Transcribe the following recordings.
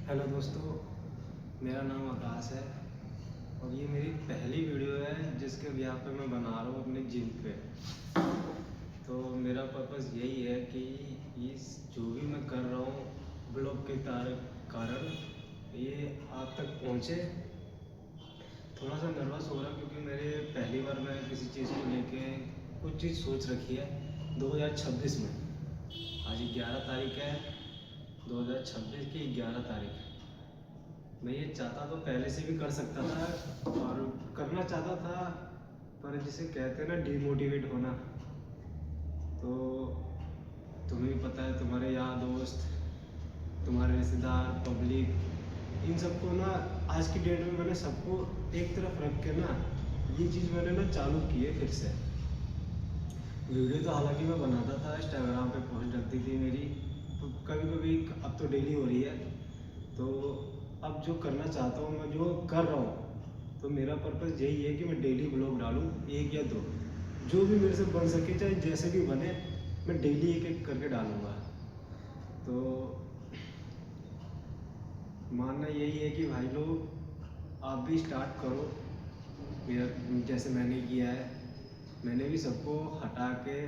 Hello दोस्तों, मेरा नाम आकाश है और ये मेरी पहली वीडियो है जिसके यहाँ पे मैं बना रहा हूँ अपने जिम पे। तो मेरा पर्पज़ यही है कि इस जो भी मैं कर रहा हूँ ब्लॉग के कारण ये आप तक पहुँचे। थोड़ा सा नर्वस हो रहा क्योंकि मेरे पहली बार मैं किसी चीज़ को लेके कुछ चीज़ सोच रखी है 2026 में। आज 11 तारीख है, 2026 की 11 तारीख। मैं ये चाहता तो पहले से भी कर सकता था और करना चाहता था, पर जिसे कहते हैं ना डिमोटिवेट होना। तो तुम्हें भी पता है, तुम्हारे यार दोस्त, तुम्हारे रिश्तेदार, पब्लिक, इन सबको ना आज की डेट में मैंने सबको एक तरफ रख के ना ये चीज़ मैंने ना चालू की है फिर से। वीडियो तो हालांकि मैं बनाता था, इंस्टाग्राम पे पोस्ट डलती थी मेरी, तो कभी कभी, अब तो डेली हो रही है। तो अब जो करना चाहता हूँ, मैं जो कर रहा हूँ, तो मेरा पर्पज़ यही है कि मैं डेली ब्लॉग डालूँ, एक या दो, जो भी मेरे से बन सके, चाहे जैसे भी बने, मैं डेली एक एक करके डालूँगा। तो मानना यही है कि भाई लोग आप भी स्टार्ट करो मेरा, जैसे मैंने किया है। मैंने भी सबको हटा के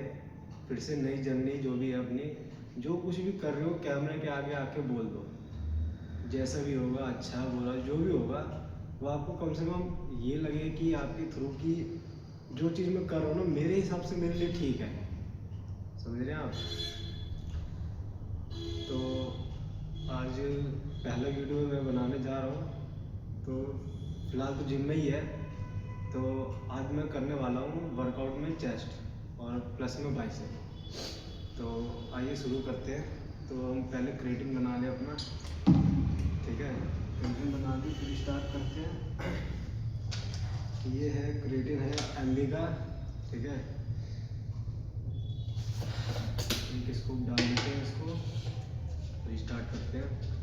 फिर से नई जर्नी जो भी है अपनी, जो कुछ भी कर रहे हो कैमरे के आगे आके बोल दो। जैसा भी होगा, अच्छा बुरा जो भी होगा, वो आपको कम से कम ये लगे कि आपके थ्रू की जो चीज़ मैं कर रहा हूँ ना, मेरे हिसाब से मेरे लिए ठीक है। समझ रहे हैं आप? तो आज पहला वीडियो मैं बनाने जा रहा हूँ। तो फिलहाल तो जिम में ही है। तो आज मैं करने वाला हूँ वर्कआउट में चेस्ट और प्लस में बाइसेप। तो आइए शुरू करते हैं। तो हम पहले क्रिएटिन बना लें अपना, ठीक है। क्रिएटिन बना दी, फिर स्टार्ट करते हैं। ये है क्रिएटिन, है एमबी का, ठीक है। एक स्कूप डाल देते हैं इसको, फिर स्टार्ट करते हैं।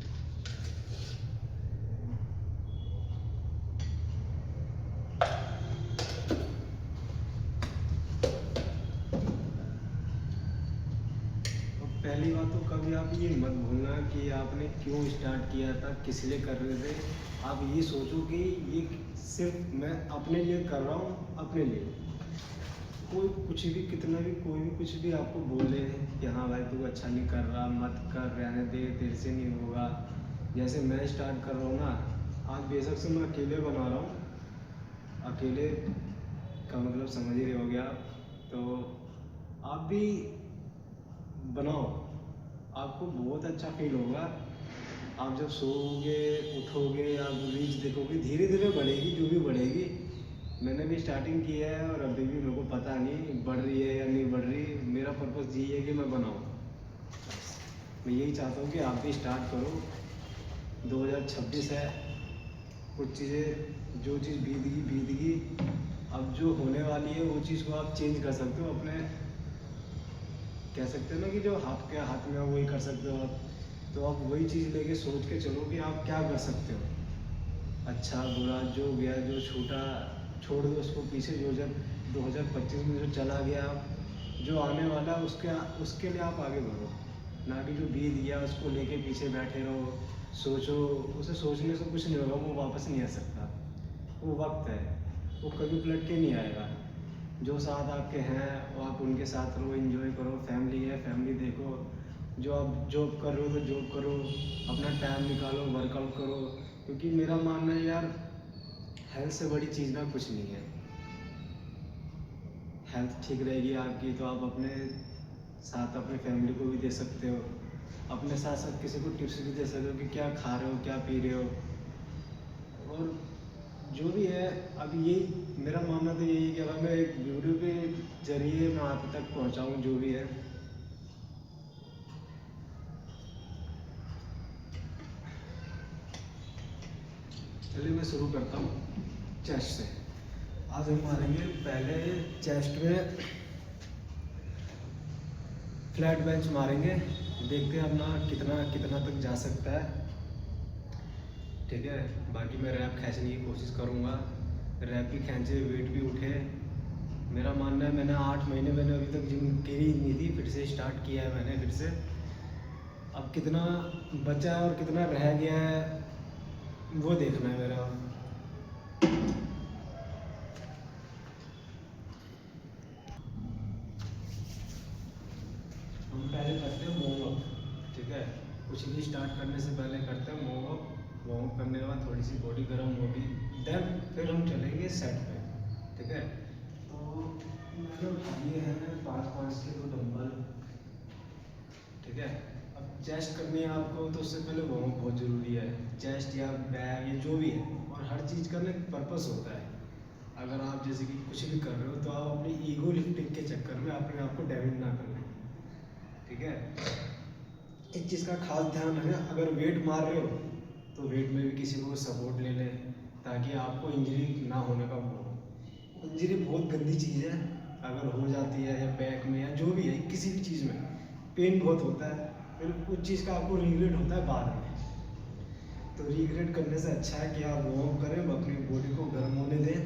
पहली बात तो कभी आप ये मत भूलना कि आपने क्यों स्टार्ट किया था, किस लिए कर रहे थे। आप ये सोचो कि ये सिर्फ मैं अपने लिए कर रहा हूँ, अपने लिए। कोई कुछ भी, कितना भी, कोई भी कुछ भी आपको बोले कि हाँ भाई तू अच्छा नहीं कर रहा, मत कर, रहने दे, तेरे से नहीं होगा। जैसे मैं स्टार्ट कर रहा हूँ ना, आज बेशक से मैं अकेले बना रहा हूँ। अकेले का मतलब समझ ही रहे होगे आप। तो आप भी बनाओ, आपको बहुत अच्छा फील होगा। आप जब सोओगे, उठोगे, आप रील्स देखोगे, धीरे धीरे बढ़ेगी, जो भी बढ़ेगी। मैंने भी स्टार्टिंग की है और अभी भी मेरे को पता नहीं बढ़ रही है या नहीं बढ़ रही। मेरा पर्पज़ यही है कि मैं बनाऊँ। मैं यही चाहता हूँ कि आप भी स्टार्ट करो। 2026 है, कुछ चीज़ें, जो चीज़ बीत गई, अब जो होने वाली है वो चीज़ को आप चेंज कर सकते हो। अपने कह सकते हो ना कि जो आपके हाथ में है वही कर सकते हो आप। तो आप वही चीज़ लेके सोच के चलो कि आप क्या कर सकते हो। अच्छा बुरा जो गया, जो छूटा, छोड़ दो उसको पीछे। जो जब 2025 में जो चला गया, जो आने वाला है उसके लिए आप आगे बढ़ो, ना कि जो बीत गया उसको लेके पीछे बैठे रहो। सोचो, उसे सोचने से कुछ नहीं होगा, वो वापस नहीं आ सकता। वो वक्त है, वो कभी पलट के नहीं आएगा। जो साथ आपके हैं वो आप उनके साथ रहो, एंजॉय करो। फैमिली है, फैमिली देखो। जो आप जॉब कर रहे हो तो जॉब करो, अपना टाइम निकालो, वर्कआउट करो। क्योंकि मेरा मानना है यार, हेल्थ से बड़ी चीज़ ना कुछ नहीं है। हेल्थ ठीक रहेगी आपकी तो आप अपने साथ अपने फैमिली को भी दे सकते हो। अपने साथ साथ किसी को टिप्स भी दे सकते हो कि क्या खा रहे हो, क्या पी रहे हो। और जो भी है, अब यही मेरा मानना तो यही है कि अगर मैं एक वीडियो के जरिए मैं आप तक पहुंचाऊं जो भी है। चलिए मैं शुरू करता हूँ चेस्ट से। आज हम मारेंगे पहले चेस्ट में फ्लैट बेंच मारेंगे। देखते हैं अपना कितना कितना तक जा सकता है, ठीक है। बाकी मैं रैप खींचने की कोशिश करूँगा, रैप भी खींचे, वेट भी उठे। मेरा मानना है, मैंने 8 महीने मैंने अभी तक जिम करी नहीं थी, फिर से स्टार्ट किया है मैंने। फिर से अब कितना बचा है और कितना रह गया है वो देखना है मेरा। हम पहले करते हैं वार्म अप, ठीक है। कुछ भी स्टार्ट करने से पहले करते हैं वार्म अप। वार्म अप करने के बाद थोड़ी सी बॉडी गर्म होगी, देन फिर हम चलेंगे सेट पे, ठीक है। तो मैंने उठा लिए हैं 5-5 के 2 डंबल, ठीक है। अब चेस्ट करनी है आपको तो उससे पहले वार्म अप बहुत ज़रूरी है। चेस्ट या बैक या जो भी है, और हर चीज़ का ना एक पर्पस होता है। अगर आप जैसे कि कुछ भी कर रहे हो तो आप अपनी ईगो लिफ्टिंग के चक्कर में अपने आप को डैमेज ना कर लें, ठीक है। एक चीज़ का खास ध्यान रखें, अगर वेट मार रहे हो तो वेट में भी किसी को सपोर्ट ले लें, ताकि आपको इंजरी ना होने का वो हो। इंजरी बहुत गंदी चीज़ है, अगर हो जाती है या बैक में या जो भी है, किसी भी चीज़ में पेन बहुत होता है, फिर उस चीज़ का आपको रिग्रेट होता है बाद में। तो रिग्रेट करने से अच्छा है कि आप वार्म अप करें, अपनी बॉडी को गर्म होने दें,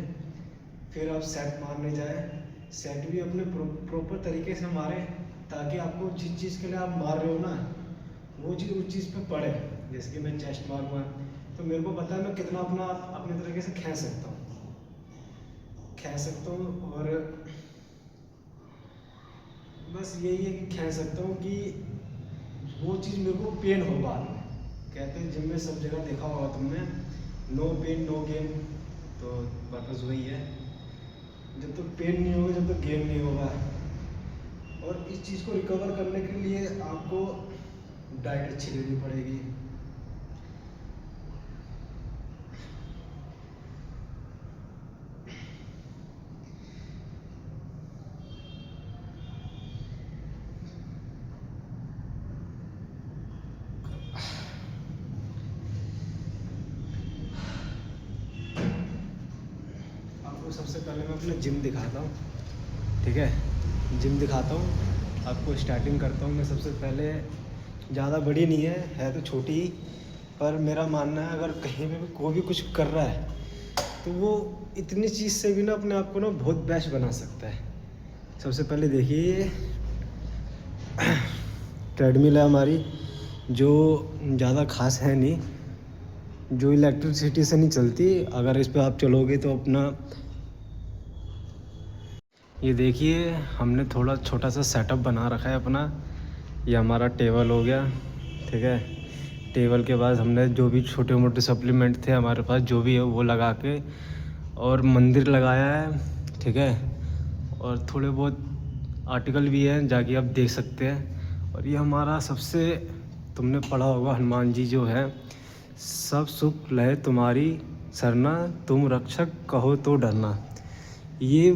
फिर आप सेट मारने जाएं। सेट भी अपने प्रॉपर तरीके से मारें, ताकि आपको जिस चीज़ के लिए आप मार रहे हो ना, वो चीज़ उस चीज़ पे पड़े। जैसे कि मैं चेस्ट मारूंगा तो मेरे को पता है मैं कितना अपने तरीके से खींच सकता हूँ, और बस यही है कि खींच सकता हूँ कि वो चीज़ मेरे को पेन हो बाद में। कहते हैं जिम में सब जगह देखा होगा तुमने, नो पेन नो गेन, तो पर्पस वही है। जब तक पेन नहीं होगा जब तक गेन नहीं होगा। और इस चीज़ को रिकवर करने के लिए आपको डाइट अच्छी लेनी पड़ेगी। आपको सबसे पहले मैं अपना जिम दिखाता हूँ, ठीक है। जिम दिखाता हूँ आपको, स्टार्टिंग करता हूँ मैं सबसे पहले। ज़्यादा बड़ी नहीं है तो छोटी ही, पर मेरा मानना है अगर कहीं पे भी कोई भी कुछ कर रहा है तो वो इतनी चीज़ से भी ना अपने आप को ना बहुत बेस्ट बना सकता है। सबसे पहले देखिए ट्रेडमिल है हमारी, जो ज़्यादा खास है नहीं, जो इलेक्ट्रिसिटी से नहीं चलती। अगर इस पे आप चलोगे तो अपना ये देखिए हमने थोड़ा छोटा सा सेटअप बना रखा है अपना। ये हमारा टेबल हो गया, ठीक है। टेबल के बाद हमने जो भी छोटे मोटे सप्लीमेंट थे हमारे पास, जो भी है वो लगा के, और मंदिर लगाया है, ठीक है। और थोड़े बहुत आर्टिकल भी हैं, जाके आप देख सकते हैं। और ये हमारा सबसे, तुमने पढ़ा होगा हनुमान जी जो है, सब सुख लहे तुम्हारी सरना, तुम रक्षक कहो तो डरना। ये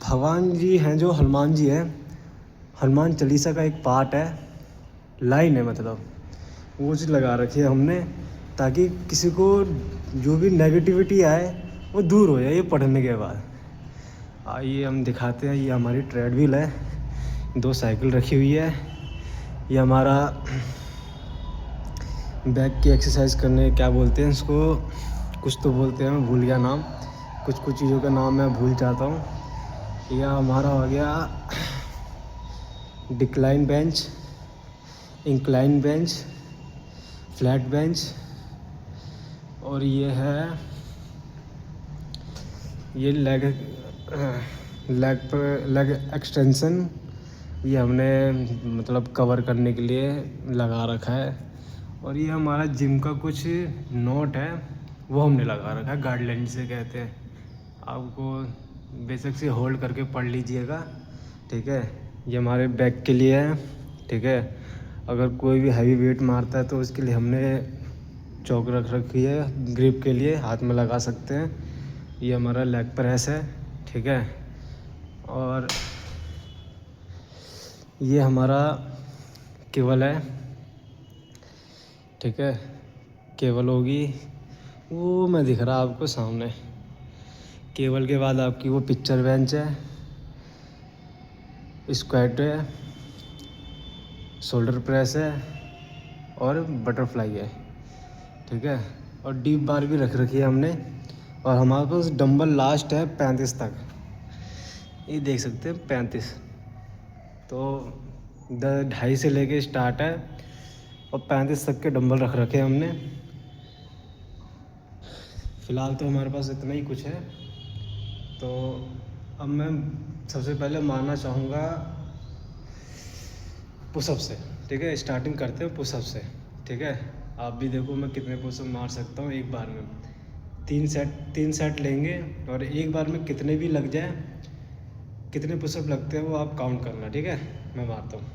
भगवान जी हैं जो हनुमान जी हैं, हनुमान चालीसा का एक पार्ट है, लाइन है मतलब, वो चीज़ लगा रखी है हमने, ताकि किसी को जो भी नेगेटिविटी आए वो दूर हो जाए ये पढ़ने के बाद। आइए हम दिखाते हैं, ये हमारी ट्रेडमिल है, 2 साइकिल रखी हुई है। ये हमारा बैक की एक्सरसाइज करने, क्या बोलते हैं इसको, कुछ तो बोलते हैं, मैं भूल गया नाम, कुछ चीज़ों का नाम मैं भूल जाता हूँ। यह हमारा हो गया decline bench, incline bench, flat bench, और ये है ये लेग एक्सटेंशन। ये हमने मतलब कवर करने के लिए लगा रखा है। और ये हमारा जिम का कुछ नोट है, वो हमने लगा रखा है, गाइडलाइन से कहते हैं। आपको बेसिक से होल्ड करके पढ़ लीजिएगा, ठीक है। ये हमारे बैक के लिए है, ठीक है। अगर कोई भी हैवी वेट मारता है तो उसके लिए हमने चौक रख रखी है, ग्रिप के लिए हाथ में लगा सकते हैं। ये हमारा लेग प्रेस है, ठीक है। और ये हमारा केबल है, ठीक है। केबल होगी वो मैं दिख रहा आपको सामने। केबल के बाद आपकी वो पिक्चर बेंच है, स्क्वाट है, शोल्डर प्रेस है, और बटरफ्लाई है, ठीक है। और डीप बार भी रख रखी है हमने। और हमारे पास डंबल लास्ट है 35 तक, ये देख सकते हैं 35। तो 2.5 से लेके स्टार्ट है और 35 तक के डंबल रख रखे हैं हमने। फ़िलहाल तो हमारे पास इतना ही कुछ है। तो अब मैं सबसे पहले मारना चाहूँगा पुशअप से, ठीक है। स्टार्टिंग करते हैं पुशअप से, ठीक है। आप भी देखो मैं कितने पुशअप मार सकता हूँ एक बार में। 3 सेट लेंगे और एक बार में कितने भी लग जाए, कितने पुशअप लगते हैं वो आप काउंट करना, ठीक है। मैं मारता हूँ।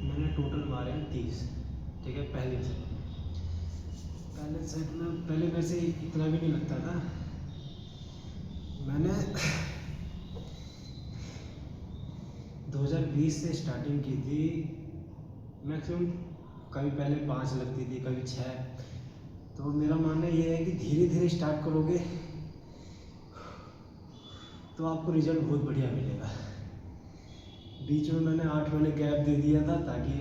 मैंने टोटल मारे हैं 30, ठीक है। पहले सेट में पहले वैसे इतना भी नहीं लगता था। मैंने 2020 से स्टार्टिंग की थी। मैक्सिमम कभी पहले 5 लगती थी, कभी 6। तो मेरा मानना ये है कि धीरे धीरे स्टार्ट करोगे तो आपको रिजल्ट बहुत बढ़िया मिलेगा। बीच में मैंने 8 महीने गैप दे दिया था ताकि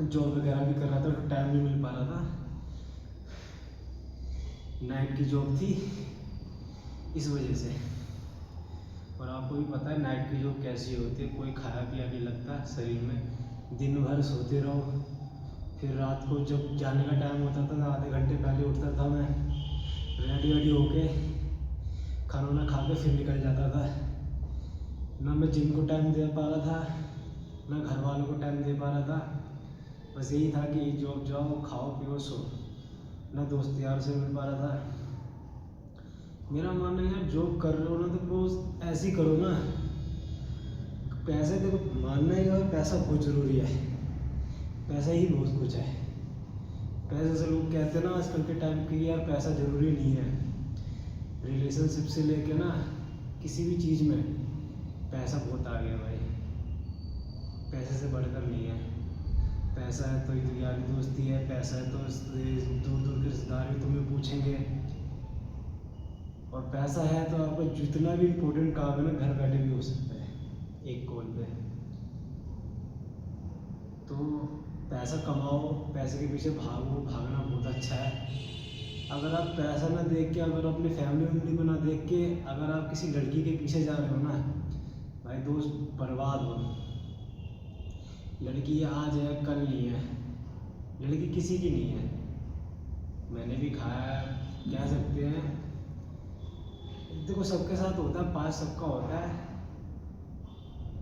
जॉब वगैरह भी कर रहा था तो टाइम नहीं मिल पा रहा था। नाइट की जॉब थी इस वजह से। और आपको भी पता है नाइट की जॉब कैसी होती है, कोई खाया पिया नहीं लगता शरीर में। दिन भर सोते रहो, फिर रात को जब जाने का टाइम होता था तो आधे घंटे पहले उठता था मैं, रेडी होके खाना वाना खा के फिर निकल जाता था। ना मैं जिम को टाइम दे पा रहा था, ना घर वालों को टाइम दे पा रहा था। बस यही था कि जॉब जाओ, खाओ पियो सो। ना दोस्त यार से मिल पा रहा था। मेरा मानना है यार, जॉब कर रहे हो ना तो वो ऐसे ही करो ना। पैसे देखो, मानना ही है पैसा बहुत ज़रूरी है, पैसा ही बहुत कुछ है। पैसे से लोग कहते हैं ना आजकल के टाइम कि यार पैसा ज़रूरी नहीं है। रिलेशनशिप से लेके ना किसी भी चीज़ में पैसा बहुत आ गया भाई। पैसे से बढ़कर नहीं है। पैसा है तो यारी दोस्ती है, पैसा है तो दूर दूर के रिश्तेदार भी तुम्हें पूछेंगे। और पैसा है तो आपका जितना भी इम्पोर्टेंट काम है ना घर बैठे भी हो सकता है एक कॉल पे। तो पैसा कमाओ, पैसे के पीछे भागो, भागना बहुत अच्छा है। अगर आप पैसा ना देख के, अगर अपनी फैमिली को ना देख के अगर आप किसी लड़की के पीछे जा रहे हो ना भाई दोस्त, बर्बाद हो। लड़की आज है कल नहीं है, लड़की किसी की नहीं है। मैंने भी खाया, कह सकते हैं। देखो सबके साथ होता है, पास सबका होता है।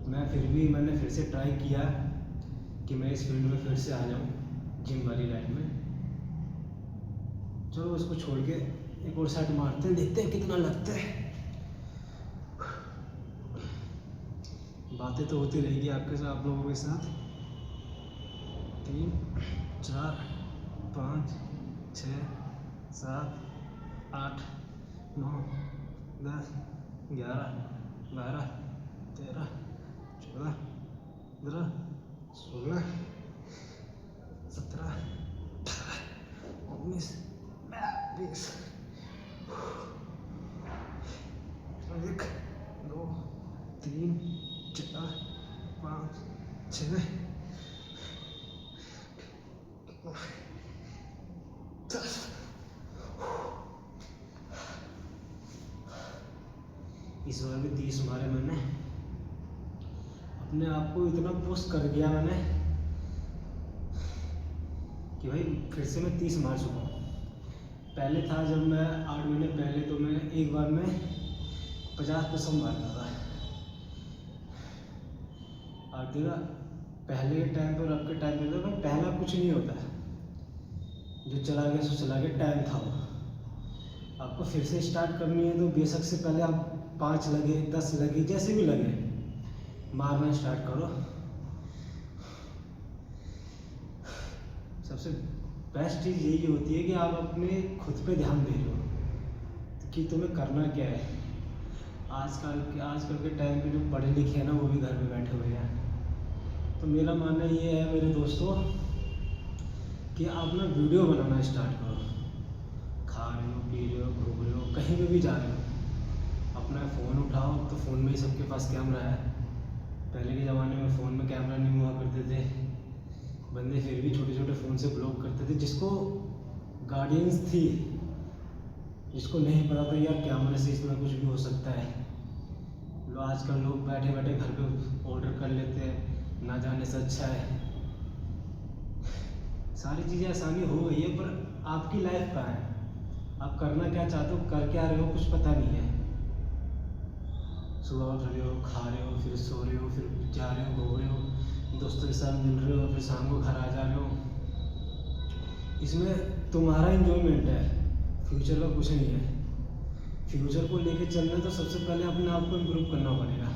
मैंने फिर से ट्राई किया कि मैं इस फील्ड में फिर से आ जाऊं, जिम वाली लाइन में। चलो उसको छोड़ के एक और सेट मारते हैं, देखते हैं कितना लगता है। बातें तो होती रहेगी आपके साथ, आप लोगों के साथ। 3 4 5 6 7 8 9 10 11 12 13 14 15 16 17 18 19 20। 1 2 3 4 5 6 10। इस बार भी 30 मारे मैंने। अपने आप को इतना पुश कर दिया मैंने कि भाई फिर से मैं 30 मार चुका हूँ। पहले था जब मैं 8 महीने पहले, तो मैं एक बार में 50% मारता था। और देखा पहले के टाइम पर अब के टाइम पर तो भाई पहला कुछ नहीं होता, जो चला गया सो चला गया, टाइम था वो। आपको फिर से स्टार्ट करनी है तो बेशक से पहले आप 5 लगे 10 लगे जैसे भी लगे मारना स्टार्ट करो। सबसे बेस्ट चीज़ यही होती है कि आप अपने खुद पे ध्यान दे रहे हो कि तुम्हें करना क्या है। आजकल के टाइम पे जो पढ़े लिखे हैं ना वो भी घर पे बैठे हुए हैं। तो मेरा मानना ये है मेरे दोस्तों कि आप ना वीडियो बनाना स्टार्ट करो। खा रहे हो, पी रहे हो, घूम रहे हो, कहीं पे भी जा रहे हो, अपना फ़ोन उठाओ। तो फ़ोन में ही सबके पास कैमरा है। पहले के ज़माने में फ़ोन में कैमरा नहीं हुआ करते थे, बंदे फिर भी छोटे छोटे फ़ोन से ब्लॉग करते थे। जिसको गार्डियंस थी, जिसको नहीं पता था यार कैमरे से इतना कुछ भी हो सकता है। आजकल लोग बैठे बैठे घर पे ऑर्डर कर लेते हैं, ना जाने से अच्छा है। सारी चीज़ें आसानी हो गई है, पर आपकी लाइफ कहाँ है? आप करना क्या चाहते हो, कर क्या रहे हो, कुछ पता नहीं है। सुबह उठ रहे हो, खा रहे हो, फिर सो रहे हो, फिर जा रहे हो, घूम रहे हो, दोस्तों के साथ मिल रहे हो, फिर शाम को घर आ जा रहे हो। इसमें तुम्हारा इंजॉयमेंट है, फ्यूचर का कुछ नहीं है। फ्यूचर को लेके चलना तो सबसे पहले अपने आप को इम्प्रूव करना पड़ेगा।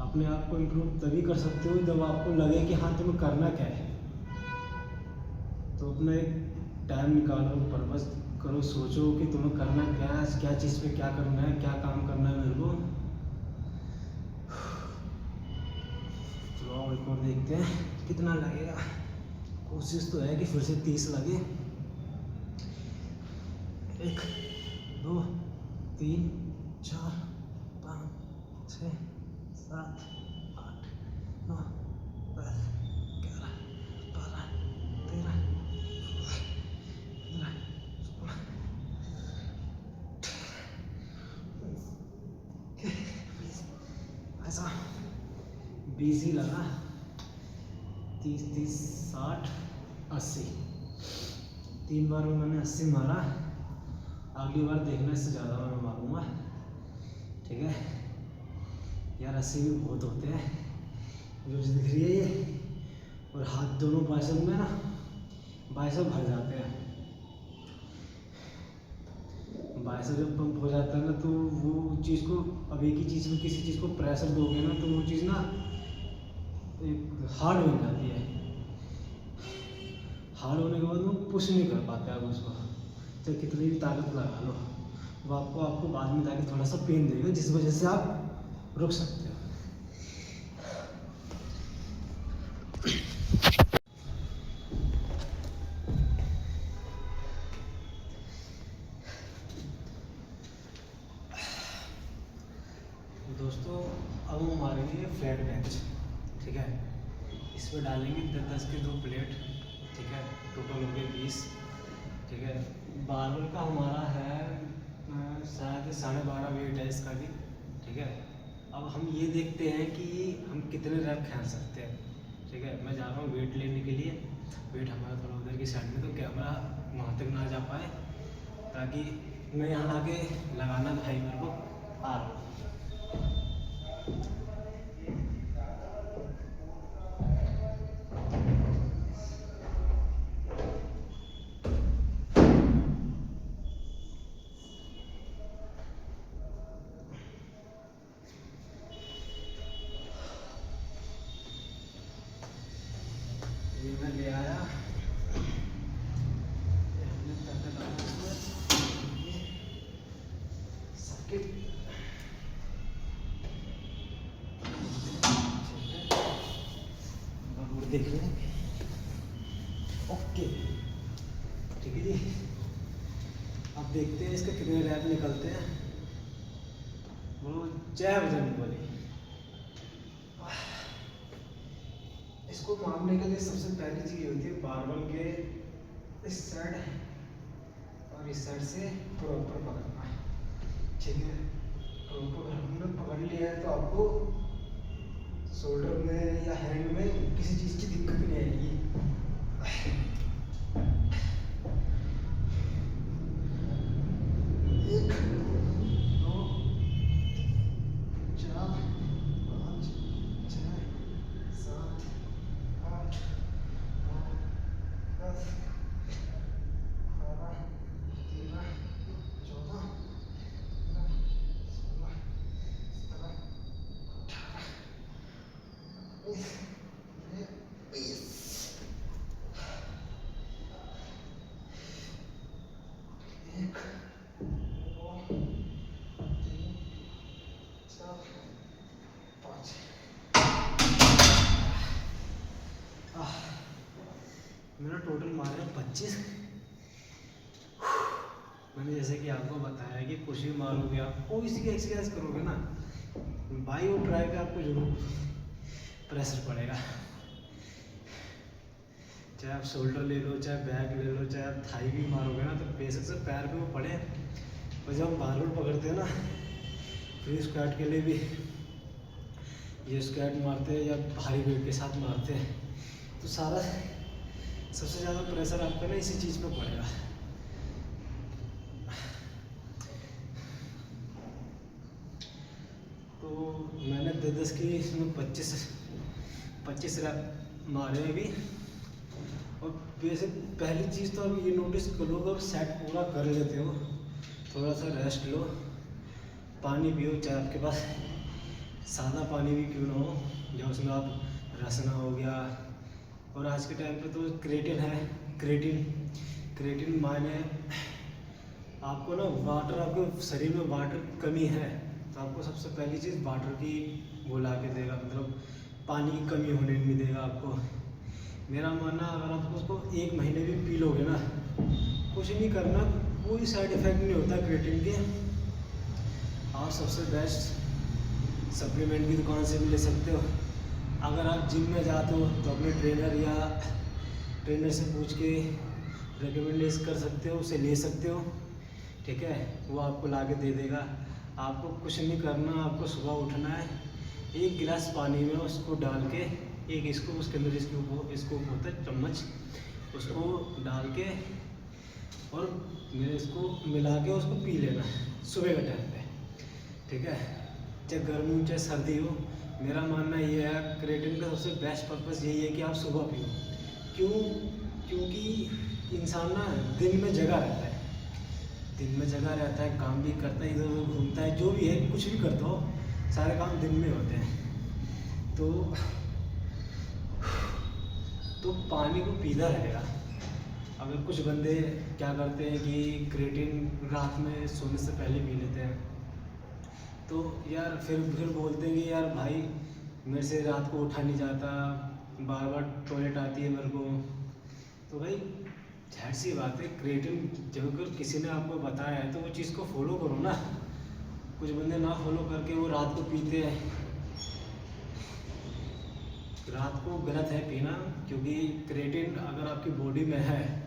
अपने आप को इम्प्रूव तभी कर सकते हो जब आपको लगे कि हाँ तुम्हें करना क्या है। तो अपना एक टाइम निकालो, पर्पस करो, सोचो कि तुम्हें करना क्या है, क्या चीज़ पे क्या करना है, क्या काम करना है मेरे को। चलो एक और देखते हैं कितना लगेगा। कोशिश तो है कि फिर से 30 लगे। 1 2 3 4 5 6 7 8 9 10 11 12 13 ऐसा 20 ही लगा। 30 30 60 80 3 बार में मैंने 80 मारा। अगली बार देखना इससे ज़्यादा मैं मारूंगा, ठीक है यार। 80 भी बहुत होते हैं जो दिख रही है ये। और हाथ दोनों बाइसेप में ना बाइसेप भर जाते हैं। बाइसेप जब पंप हो जाता है ना तो वो चीज़ को, अब एक ही चीज़ में किसी चीज़ को प्रेशर दोगे ना तो वो चीज़ ना एक हार्ड बन जाती है। हार्ड होने के बाद वो पुश नहीं कर पाते आप उसको, चाहे कितनी भी ताकत लगा लो। वो आपको बाद में जाके थोड़ा सा पेन देगा, जिस वजह से आप रुक सकते हो। दोस्तों अब हम मारेंगे फ्लैट बेंच, ठीक है। इस पर डालेंगे 10 के 2 प्लेट, ठीक है। टोटल हो गए 20, ठीक है। बारबल का हमारा है शायद 12.5 वेट है इसका भी, ठीक है। अब हम ये देखते हैं कि हम कितने रैप खींच सकते हैं, ठीक है। मैं जा रहा हूँ वेट लेने के लिए। वेट हमारा थोड़ा उधर की साइड में, तो कैमरा वहाँ तक ना जा पाए, ताकि मैं यहाँ आके लगाना भाई मेरे को आ रहा हूँ। ये मैं ले आया, सबके देख रहे हैं, ओके ठीक है जी। अब देखते हैं इसके कितने रैप निकलते हैं। बोलो जय बजरंगबली। इसको मारने के लिए सबसे पहली चीज होती है बारबल के इस साइड और इस साइड से प्रॉपर पकड़ना, ठीक है। प्रॉपर हमने पकड़ लिया है तो आपको शोल्डर में या हैंड में किसी चीज़ की दिक्कत नहीं आएगी। 1 2 4 5 6 7 8 9 10 12 13 टोटल मारे 25। मैंने जैसे कि आपको बताया कि कुछ भी मारोगे आप, कोई सी एक्सरसाइज करोगे ना, बाई और ट्राई पे आपको जरूर प्रेशर पड़ेगा। चाहे आप शोल्डर ले लो, चाहे बैक ले लो, चाहे आप थाई भी मारोगे ना, तो बेशक से पैर पे वो पड़े। और जब हम बार पकड़ते हैं ना फ्री स्क्वाट के लिए भी, ये स्क्वाट मारते हैं या भारी वेट के साथ मारते हैं, तो सारा सबसे ज़्यादा प्रेशर आपका ना इसी चीज़ पे पड़ेगा। तो मैंने 10 की इसमें 25 रैप मारे अभी। और वैसे पहली चीज़ तो अब ये नोटिस करो, अगर सेट पूरा कर लेते हो, थोड़ा सा रेस्ट लो, पानी पियो, चाहे आपके पास सादा पानी भी क्यों ना हो, या उसमें आप रसना हो गया, और आज के टाइम पे तो क्रेटिन है। क्रेटिन माने आपको ना वाटर, आपके शरीर में वाटर कमी है, तो आपको सबसे पहली चीज़ वाटर की वो ला के देगा, मतलब पानी की कमी होने नहीं देगा आपको। मेरा मानना, अगर आप उसको 1 महीने भी पी लोगे ना, कुछ नहीं करना, कोई साइड इफ़ेक्ट नहीं होता क्रिएटिन के। आप सबसे बेस्ट सप्लीमेंट की दुकान से भी ले सकते हो। अगर आप जिम में जाते हो तो अपने ट्रेनर से पूछ के रिकमेंडेशन कर सकते हो, उसे ले सकते हो, ठीक है। वो आपको ला के दे देगा। आपको कुछ नहीं करना, आपको सुबह उठना है, 1 गिलास पानी में उसको डाल के, एक स्कूप उसके अंदर स्कूप होता है, चम्मच, उसको डाल के और मेरे इसको मिला के उसको पी लेना है सुबह के टाइम पे, ठीक है। चाहे गर्मी हो चाहे सर्दी हो, मेरा मानना ये है क्रिएटिन का सबसे बेस्ट पर्पस यही है कि आप सुबह पियो। क्योंकि इंसान ना दिन में जगा रहता है, काम भी करता है, इधर उधर घूमता है, जो भी है, कुछ भी करता हो, सारे काम दिन में होते हैं। तो पानी को पीता रहेगा। अगर कुछ बंदे क्या करते हैं कि क्रिएटिन रात में सोने से पहले पी लेते हैं, तो यार फिर बोलते हैं कि यार भाई मेरे से रात को उठा नहीं जाता, बार बार टॉयलेट आती है मेरे को। तो भाई जाहिर सी बात है, क्रिएटिन जब अगर किसी ने आपको बताया है तो वो चीज़ को फॉलो करो ना। कुछ बंदे ना फॉलो करके वो रात को पीते हैं। रात को गलत है पीना, क्योंकि क्रिएटिन अगर आपकी बॉडी में है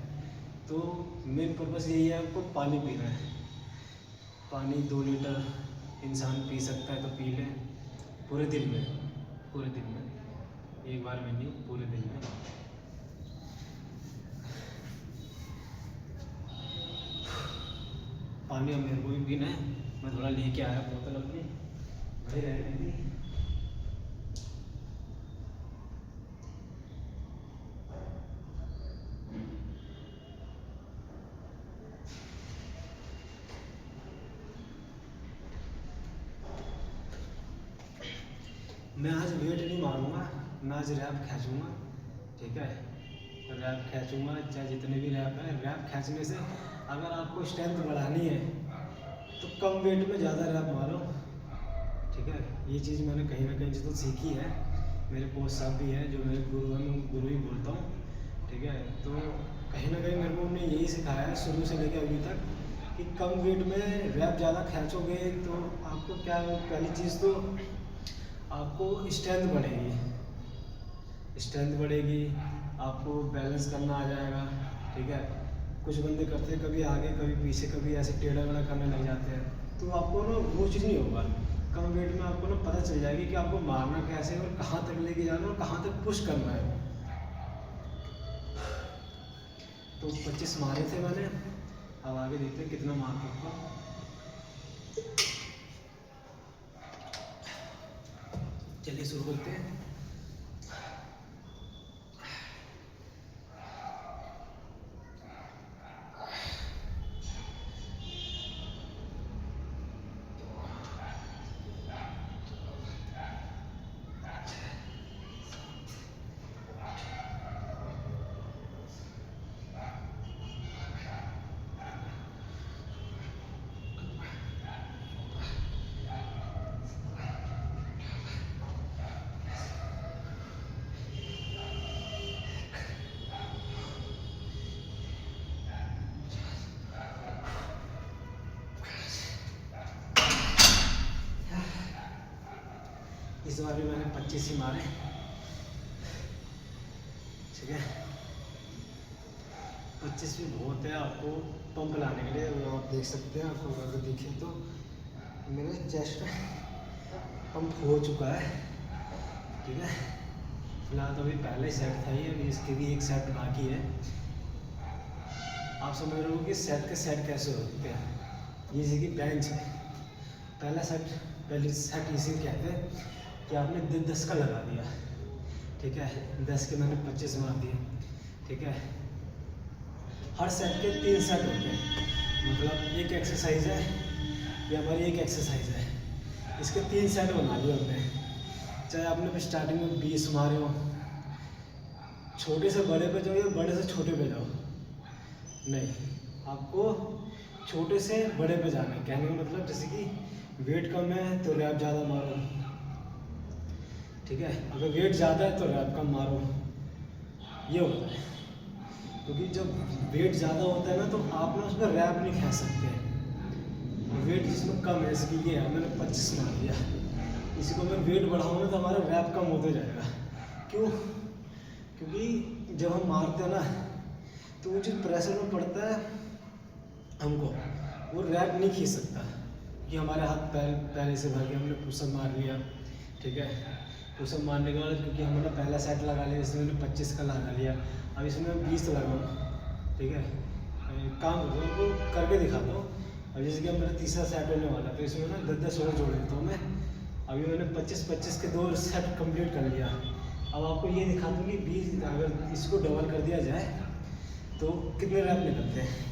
तो मेन पर्पस यही है, आपको पानी पीना है। पानी 2 लीटर इंसान पी सकता है, तो पी लें पूरे दिन में, एक बार में नहीं, पूरे दिन में। पानी अब मेरे को भी पीना है, मैं थोड़ा लेके आया बोतल अपनी, भाई रहने दी। मैं आज वेट नहीं मारूंगा, मैं आज रैप खींचूंगा, ठीक है। रैप खींचूंगा, चाहे जितने भी रैप हैं। रैप खींचने से अगर आपको स्ट्रेंथ बढ़ानी है तो कम वेट में ज़्यादा रैप मारो, ठीक है। ये चीज़ मैंने कहीं ना कहीं से तो सीखी है, मेरे कोच साहब भी हैं जो मेरे गुरु हैं, मैं गुरु ही बोलता हूँ, ठीक है। तो कहीं ना कहीं मेरे को उन्होंने यही सिखाया है शुरू से लेकर अभी तक, कि कम वेट में रैप ज़्यादा खींचोगे तो आपको क्या, पहली चीज़ तो आपको स्ट्रेंथ बढ़ेगी, आपको बैलेंस करना आ जाएगा, ठीक है। कुछ बंदे करते हैं कभी आगे कभी पीछे, कभी ऐसे टेढ़ा मेढ़ा करने लग जाते हैं, तो आपको ना वो चीज़ नहीं होगा। कम वेट में आपको ना पता चल जाएगी कि आपको मारना कैसे है और कहाँ तक लेके जाना है और कहाँ तक पुश करना है। तो 25 मारे थे मैंने, अब आगे देखते हैं कितना मार सकता हूँ। चलिए शुरू करते हैं। इस बार भी मैंने 25 ही मारे, ठीक है। 25 भी बहुत है आपको पंप लाने के लिए। वो आप देख सकते हैं, आपको अगर दिखे तो मेरे चेस्ट पंप हो चुका है, ठीक है। फिलहाल तो अभी पहले सेट था ये, अभी इसके भी एक सेट बाकी है। आप समझ रहे हो कि सेट के सेट कैसे होते हैं। ये जैसे कि बेंच है, पहली सेट इसे कहते हैं कि आपने 10 का लगा दिया, ठीक है। 10 के मैंने 25 मार दिए, ठीक है। हर सेट के 3 सेट होते हैं, मतलब एक एक्सरसाइज है, ये हमारी एक एक्सरसाइज है, इसके 3 सेट बना लिए हमने। चाहे आपने स्टार्टिंग में 20 मारे हो, छोटे से बड़े पे जाओ या बड़े से छोटे पे जाओ, नहीं, आपको छोटे से बड़े पे जाना है। कहने का मतलब जैसे कि वेट कम है तो रैप ज़्यादा मारो, ठीक है। अगर वेट ज़्यादा है तो रैप कम मारो, ये होता है। क्योंकि जब वेट ज़्यादा होता है ना तो आप ना उसमें रैप नहीं खा सकते। वेट जिसमें कम है, जैसे कि ये है, मैंने 25 मार दिया, इसी को मैं वेट बढ़ाऊँगा तो हमारा रैप कम होते जाएगा। क्यों? क्योंकि जब हम मारते हैं ना तो वो जो प्रेशर में पड़ता है हमको, वो रैप नहीं खींच सकता कि हमारे हाथ पहले से भर गया, हमने पुशअप मार लिया, ठीक है। पुशअप मारने के बाद क्योंकि हमने पहला सेट लगा लिया, इसमें मैंने 25 का लगा लिया, अब इसमें 20 लगाऊँ, ठीक है। काम आपको करके दिखाता हूँ। अब जैसे कि अब मेरा तीसरा सेट होने वाला, तो इसमें ना 10 और जोड़ देता हूँ मैं। अभी मैंने 25 के 2 सेट कंप्लीट कर लिया। अब आपको ये दिखा दूँ कि 20, अगर इसको डबल कर दिया जाए तो कितने रैप निकलते हैं।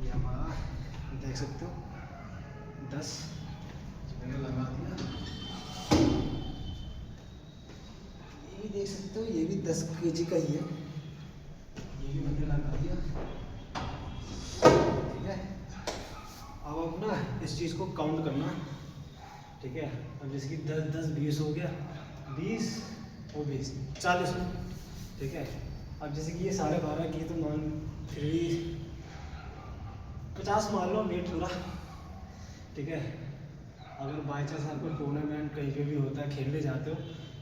ये हमारा देख सकते हो 10 मैंने लगा दिया। ये भी देख सकते हो, ये भी 10 kg का ही है, ये भी मैंने लगा दिया, ठीक है। अब आप ना इस चीज़ को काउंट करना, ठीक है। अब जैसे कि 10 20 हो गया, 20 और 20 40 हो, ठीक है। अब जैसे कि ये 12.5 की, तो मान फिर भी 50 मान लो वेट पूरा, ठीक है। अगर बाई चांस आपको टूर्नामेंट कहीं पे भी होता है, खेलने जाते हो,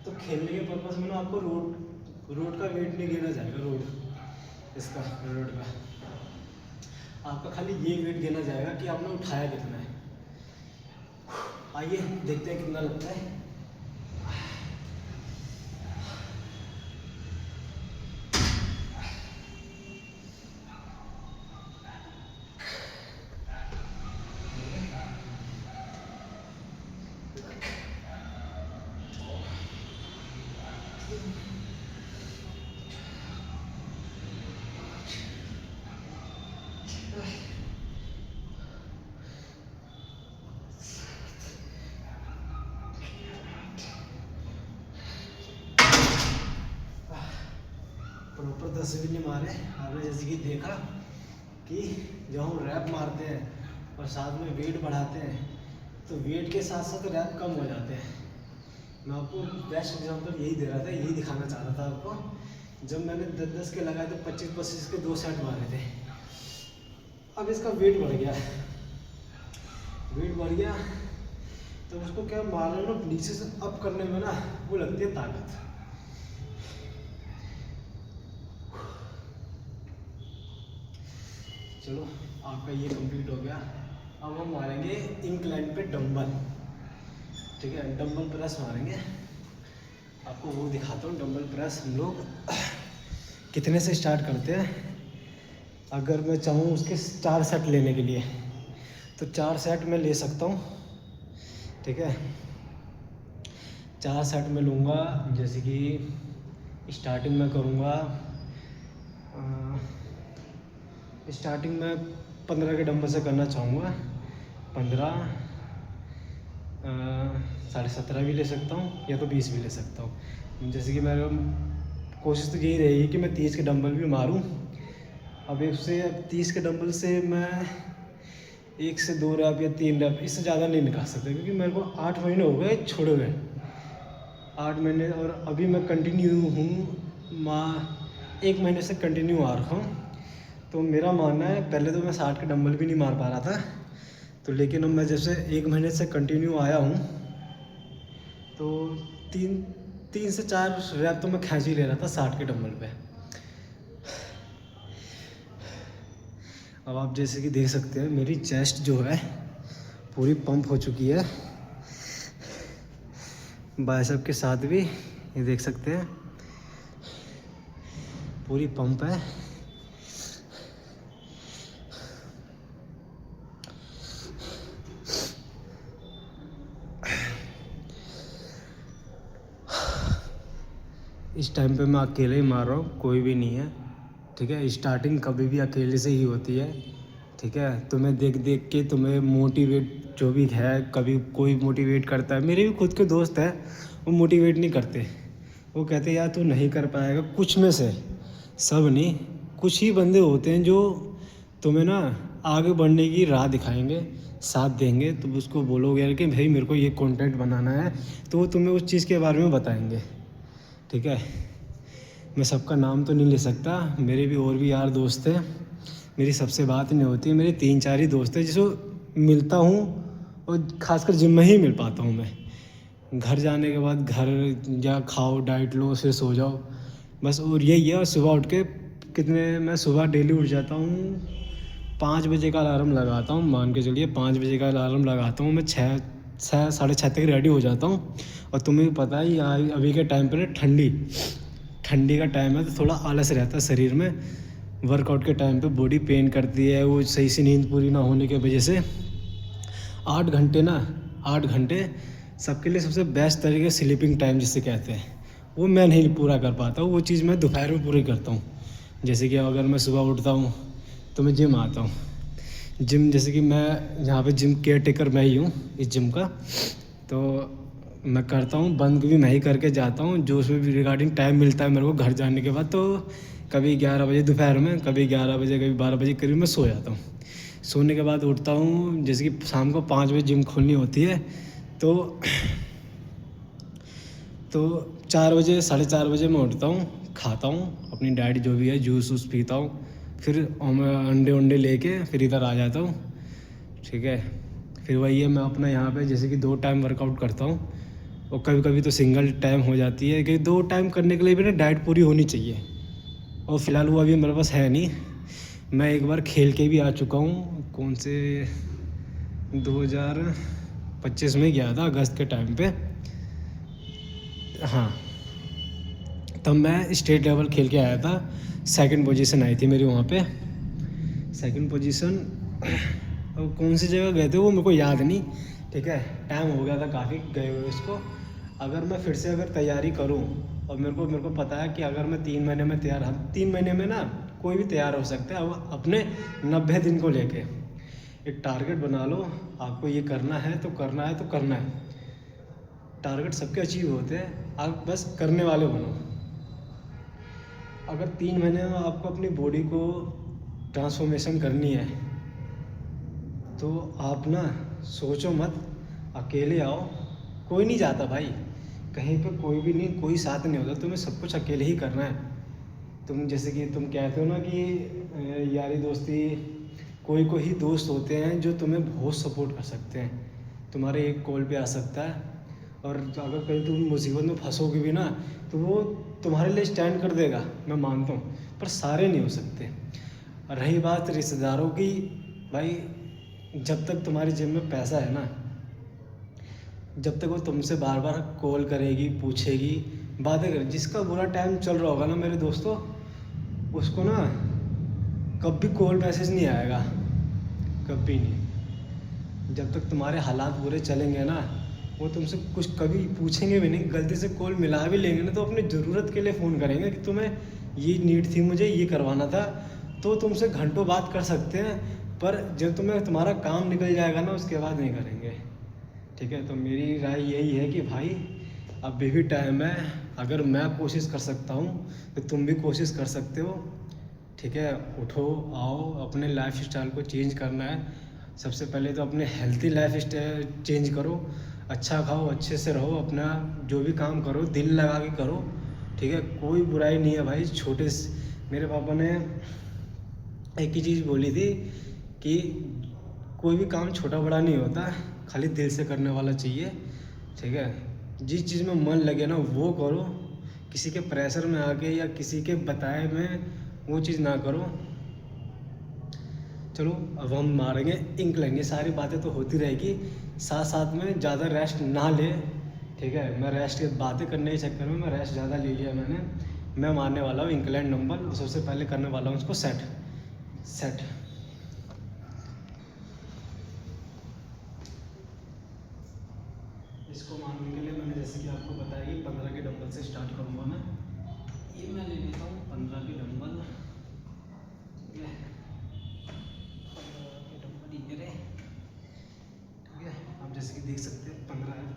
तो खेलने के पर्पज़ में ना आपको रोड का वेट नहीं गिना जाएगा, रोड का आपका खाली ये वेट गिना जाएगा कि आपने उठाया कितना है। आइए देखते हैं कितना लगता है। प्रॉपर 10 भी नहीं मारे। आपने जैसे कि देखा कि जब हम रैप मारते हैं और साथ में वेट बढ़ाते हैं तो वेट के साथ साथ रैप कम हो जाते हैं। मैं आपको बेस्ट एग्जांपल यही दे रहा था, यही दिखाना चाह रहा था आपको। जब मैंने 10 के लगाए तो 25 के 2 सेट मारे थे। अब इसका वेट बढ़ गया, तो उसको क्या मारना ना, नीचे से अप करने में ना वो लगती है ताकत। चलो आपका ये कंप्लीट हो गया। अब हम मारेंगे इंक्लाइन पे डंबल, ठीक है। डंबल प्रेस मारेंगे, आपको वो दिखाता हूँ। डंबल प्रेस हम लोग कितने से स्टार्ट करते हैं। अगर मैं चाहूँ उसके 4 सेट लेने के लिए तो 4 सेट मैं ले सकता हूँ, ठीक है। 4 सेट में लूँगा। जैसे कि स्टार्टिंग में करूँगा, स्टार्टिंग में 15 के डंबल से करना चाहूँगा। 15, 17.5 भी ले सकता हूँ या तो 20 भी ले सकता हूँ। जैसे कि मेरा कोशिश तो यही रहेगी कि मैं 30 के डंबल भी मारूँ। अब 30 के डंबल से मैं 1 से 2 रैप या 3 रैप, इससे ज़्यादा नहीं निकाल सकते, क्योंकि मेरे को 8 महीने हो गए छोड़े हुए, 8 महीने, और अभी मैं कंटिन्यू हूँ 1 महीने से कंटिन्यू आ रहा हूँ। तो मेरा मानना है, पहले तो मैं 60 के डंबल भी नहीं मार पा रहा था, तो लेकिन अब मैं जब से 1 महीने से कंटिन्यू आया हूँ तो 3 से 4 रैप तो मैं खींच ही ले रहा था 60 के डंबल पे। अब आप जैसे कि देख सकते हैं मेरी चेस्ट जो है पूरी पंप हो चुकी है, बाइसेप के साथ भी, ये देख सकते हैं पूरी पंप है। इस टाइम पे मैं अकेले ही मार रहा हूँ, कोई भी नहीं है, ठीक है। स्टार्टिंग कभी भी अकेले से ही होती है, ठीक है। तुम्हें देख देख के तुम्हें मोटिवेट जो भी है, कभी कोई मोटिवेट करता है, मेरे भी खुद के दोस्त हैं, वो मोटिवेट नहीं करते, वो कहते यार तू नहीं कर पाएगा। कुछ में से, सब नहीं, कुछ ही बंदे होते हैं जो तुम्हें ना आगे बढ़ने की राह दिखाएंगे, साथ देंगे। तुम उसको बोलोगे यार कि भाई मेरे को ये कंटेंट बनाना है, तो वो तुम्हें उस चीज़ के बारे में बताएंगे, ठीक है। मैं सबका नाम तो नहीं ले सकता, मेरे भी और भी यार दोस्त हैं, मेरी सबसे बात नहीं होती, मेरे 3-4 ही दोस्त हैं जिसको मिलता हूँ, और ख़ासकर जिम में ही मिल पाता हूँ मैं। घर जाने के बाद घर जा खाओ, डाइट लो, फिर सो जाओ, बस। और यही है। और सुबह उठ के मैं सुबह डेली उठ जाता हूँ 5 बजे का अलार्म लगाता हूँ, मान के चलिए 5 बजे का अलार्म लगाता हूँ मैं, 6 साढ़े 6 तक रेडी हो जाता हूँ। और तुम्हें भी पता है अभी के टाइम पर ना ठंडी का टाइम है, तो थोड़ा आलस रहता है शरीर में। वर्कआउट के टाइम पे बॉडी पेन करती है, वो सही से नींद पूरी ना होने की वजह से। 8 घंटे सबके लिए सबसे बेस्ट तरीके स्लीपिंग टाइम जिसे कहते हैं, वो मैं नहीं पूरा कर पाता हूँ। वो चीज़ मैं दोपहर में पूरी करता हूँ। जैसे कि अगर मैं सुबह उठता हूँ तो मैं जिम आता हूँ, जिम जैसे कि मैं यहाँ पे जिम केयर टेकर मैं ही हूँ इस जिम का, तो मैं करता हूँ, बंद भी मैं ही करके जाता हूँ। जो उसमें भी रिगार्डिंग टाइम मिलता है मेरे को घर जाने के बाद, तो कभी 11 बजे दोपहर में, कभी 11 बजे, कभी 12 बजे करीब मैं सो जाता हूँ। सोने के बाद उठता हूँ, जैसे कि शाम को 5 बजे जिम खोलनी होती है, तो 4 बजे, साढ़े 4 बजे मैं उठता हूँ, खाता हूँ अपनी डाइट जो भी है, जूस वूस पीता हूँ, फिर अंडे लेके फिर इधर आ जाता हूँ, ठीक है। फिर वही है, मैं अपना यहाँ पे जैसे कि 2 टाइम वर्कआउट करता हूँ, और कभी कभी तो सिंगल टाइम हो जाती है, कि 2 टाइम करने के लिए भी ना डाइट पूरी होनी चाहिए। और फिलहाल वो अभी मेरे पास है नहीं। मैं एक बार खेल के भी आ चुका हूँ, कौन से 2025 में गया था, अगस्त के टाइम पे, हाँ, तब मैं स्टेट लेवल खेल के आया था। 2nd पोजीशन आई थी मेरी वहाँ पे, 2nd पोजीशन। और कौन सी जगह गए थे वो मेरे को याद नहीं, ठीक है, टाइम हो गया था काफ़ी गए हुए उसको। अगर मैं फिर से अगर तैयारी करूं, और मेरे को पता है कि अगर मैं 3 महीने में तैयार, हम 3 महीने में ना कोई भी तैयार हो सकता है। अब अपने 90 दिन को लेके एक टारगेट बना लो, आपको ये करना है तो करना है, तो करना है। टारगेट सबके अचीव होते हैं, आप बस करने वाले बनो। अगर 3 महीने में आपको अपनी बॉडी को ट्रांसफॉर्मेशन करनी है, तो आप ना सोचो मत, अकेले आओ। कोई नहीं जाता भाई कहीं पे, कोई भी नहीं, कोई साथ नहीं होता, तुम्हें सब कुछ अकेले ही करना है। तुम जैसे कि तुम कहते हो ना कि यारी दोस्ती, कोई ही दोस्त होते हैं जो तुम्हें बहुत सपोर्ट कर सकते हैं, तुम्हारे एक कॉल पे आ सकता है। और अगर कहीं तुम मुसीबत में फंसोगे भी ना, तो वो तुम्हारे लिए स्टैंड कर देगा, मैं मानता हूँ, पर सारे नहीं हो सकते। और रही बात रिश्तेदारों की, भाई जब तक तुम्हारी जेब में पैसा है ना, जब तक वो तुमसे बार बार कॉल करेगी, पूछेगी, बातें करेगी। जिसका बुरा टाइम चल रहा होगा ना मेरे दोस्तों, उसको ना कभी कॉल मैसेज नहीं आएगा, कभी नहीं। जब तक तुम्हारे हालात बुरे चलेंगे ना, वो तुमसे कुछ कभी पूछेंगे भी नहीं। गलती से कॉल मिला भी लेंगे ना, तो अपनी ज़रूरत के लिए फ़ोन करेंगे कि तुम्हें ये नीड थी, मुझे ये करवाना था, तो तुमसे घंटों बात कर सकते हैं। पर जब तुम्हारा काम निकल जाएगा ना, उसके बाद नहीं करेंगे, ठीक है। तो मेरी राय यही है कि भाई अभी भी टाइम है। अगर मैं कोशिश कर सकता हूँ तो तुम भी कोशिश कर सकते हो, ठीक है। उठो, आओ, अपने लाइफ स्टाइल को चेंज करना है। सबसे पहले तो अपने हेल्थी लाइफ स्टाइल चेंज करो, अच्छा खाओ, अच्छे से रहो, अपना जो भी काम करो दिल लगा के करो, ठीक है। कोई बुराई नहीं है भाई। मेरे पापा ने एक ही चीज़ बोली थी कि कोई भी काम छोटा बड़ा नहीं होता, खाली दिल से करने वाला चाहिए, ठीक है। जिस चीज़ में मन लगे ना वो करो, किसी के प्रेशर में आके या किसी के बताए में वो चीज़ ना करो। चलो अब हम मारेंगे इंक्लाइन, ये सारी बातें तो होती रहेगी, साथ साथ में ज़्यादा रेस्ट ना ले, ठीक है। मैं रेस्ट की बातें करने के चक्कर में मैं रेस्ट ज़्यादा ले लिया मैंने। मैं मारने वाला हूँ इंक्लाइन डंबल, और सबसे पहले करने वाला हूँ उसको सेट। इसको मारने के लिए मैंने जैसे कि आपको बताया कि 15 के डंबल से स्टार्ट करूँगा मैं। ये मैं ले लेता हूँ 15 के डंबल, ठीक है। 15 के डंबल ये रहे, ठीक है। आप जैसे कि देख सकते हैं 15 है।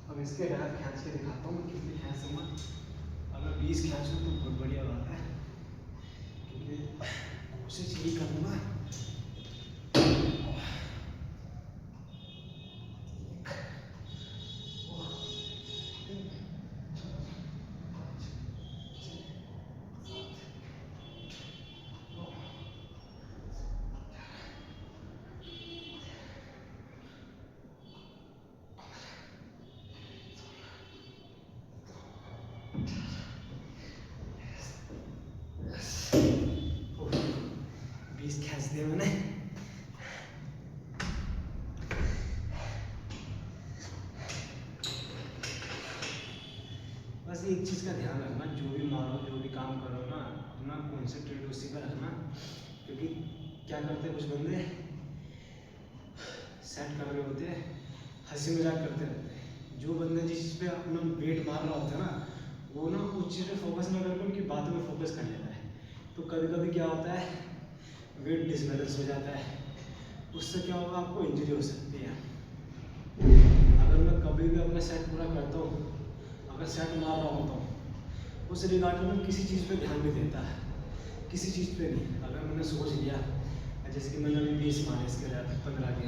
अब इसके रैप खींच के दिखाता हूँ कितनी खींच दूँगा। अगर 20 खींच लूँ तो बहुत बढ़िया बात है, क्योंकि कोशिश यही करूँगा। खींच दिया मैंने। बस एक चीज़ का ध्यान रखना, जो भी मारो जो भी काम करो ना, अपना कॉन्सेंट्रेट उसी पर रखना। क्योंकि क्या करते हैं कुछ बंदे सेट कर रहे होते हैं, हंसी मजाक करते रहते हैं। जो बंदा जिस चीज़ पे अपना वेट मार रहा होता है ना, वो ना उस चीज़ पे फोकस ना करके उनकी बातों में फोकस कर लेता है। तो कभी कभी क्या होता है, वेट डिसबैलेंस हो जाता है, उससे क्या होगा, आपको इंजरी हो सकती है। अगर मैं कभी भी अपना सेट पूरा करता हूँ, अगर सेट मार रहा होता हूँ, उस रिगार्ड में किसी चीज़ पे ध्यान नहीं देता है, किसी चीज़ पे नहीं। अगर मैंने सोच लिया, जैसे कि मैंने अभी 20 मारे इसके रैप 15 के,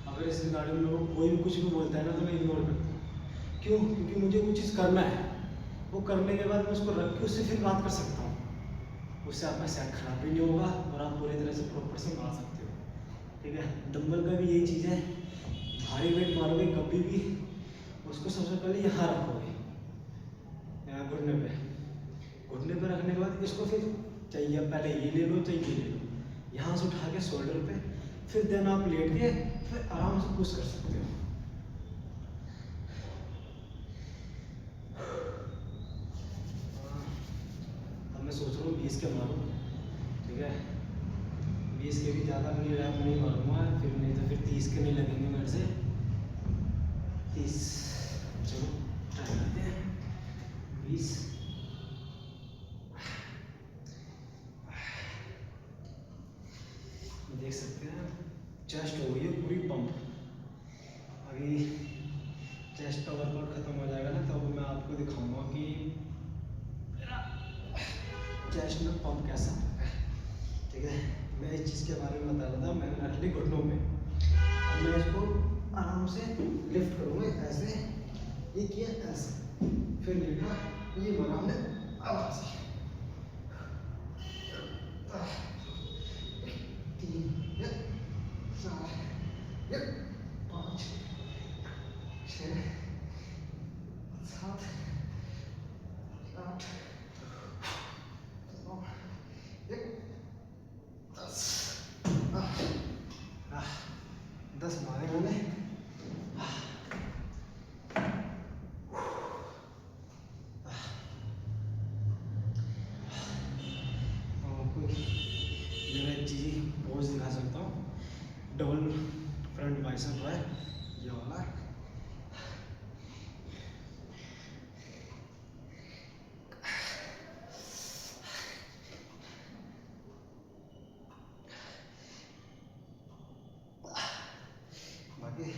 अगर इस रिगार्ड में लोग कोई भी कुछ भी बोलता है ना, तो मैं इग्नोर करता हूँ। क्यों? क्योंकि मुझे वो चीज़ करना है, वो करने के बाद मैं उसको रख के उससे फिर बात कर सकता हूँ। उससे आपका सेट खराब भी नहीं होगा और आप पूरी तरह से प्रॉपर से मार सकते हो, ठीक है। डंबल का भी यही चीज़ है, भारी वेट मारोगे कभी भी उसको सबसे पहले यहाँ रखोगे, यहाँ घुटने पे रखने के बाद इसको फिर चाहिए पहले ये ले लो, चाहिए ये ले लो, यहाँ से उठा के शोल्डर पे, फिर देन आप लेट के फिर आराम से पुश कर सकते हो। अब मैं सोच रहा हूँ 20 के मारूँ, ठीक है। 20 के भी ज़्यादा नहीं रैप नहीं मारूंगा, फिर नहीं तो फिर 30 के नहीं लगेंगे मेरे से। 30 चलो ट्राई करते हैं। 20 देख सकते हैं चेस्ट हो गई है पूरी पंप। अभी चेस्ट का वर्कआउट खत्म हो जाएगा ना, तब मैं आपको दिखाऊंगा कि चेस्ट में पंप कैसा है, ठीक है। मैं इस चीज़ के बारे में बता रहा था, मैंने रख ली घुटनों में। अब मैं इसको आराम से लिफ्ट करूँगा, ऐसे ये किया ऐसे, फिर लेटा, ये बना हमने आराम से 3 4 5 6 7 8 9 10 मारे मैंने। मेरा एक चीज़ पोज दिखा सकता हूँ, डबल फ्रंट बाइसेप है ये वाला। बाकी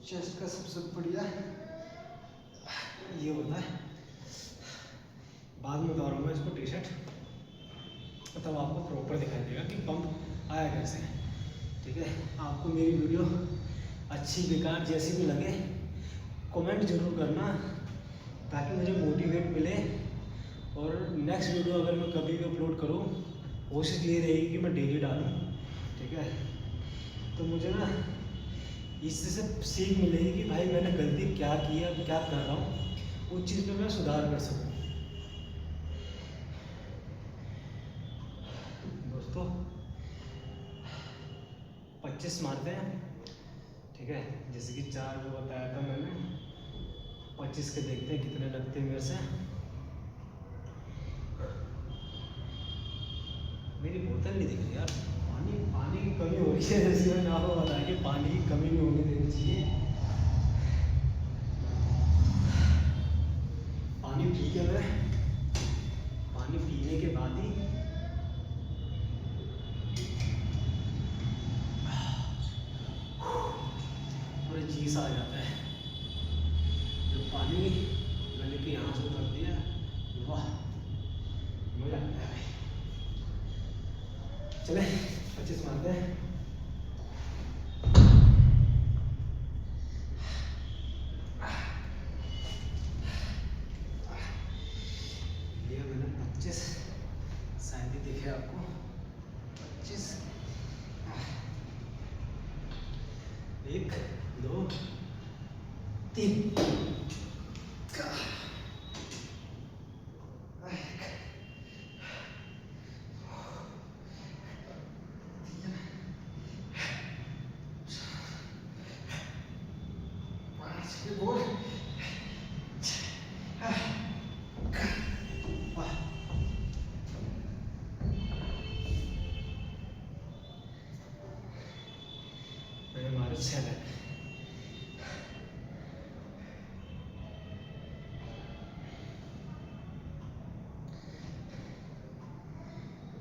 चेस्ट का सबसे बढ़िया ये होता है, बाद में उतारूंगा इसको टी शर्ट, तब आपको प्रॉपर दिखाई देगा कि पंप आया कैसे है, ठीक है, आपको मेरी वीडियो अच्छी बेकार जैसी भी लगे कमेंट जरूर करना, ताकि मुझे मोटिवेट मिले। और नेक्स्ट वीडियो अगर मैं कभी भी अपलोड करूँ, कोशिश ये रहेगी कि मैं डेली डालूँ। ठीक है, तो मुझे ना इससे से सीख मिलेगी कि भाई मैंने गलती क्या की है, क्या कर रहा हूँ, उस चीज़ पे मैं सुधार कर सकूँ। दोस्तों 25 मारते हैं। ठीक है, जैसे कि 4 को बताया था मैंने, 25 के देखते हैं कितने लगते हैं मेरे से। मेरी बोतल नहीं दिख रही यार, पानी की कमी हो रही है। जैसे मैंने आपको बताया कि पानी की कमी नहीं होने देनी चाहिए। पानी पी के मैं, पानी पीने के बाद ही थोड़ी चीज़ आ जाता है। जब पानी गले के यहाँ से उतर दिया, वाह मजा आता है भाई। चले 25 मारते हैं। ये मैंने 25, शायद ही दिखे आपको। 25, 1 2 3। बोल हमारे 6 है।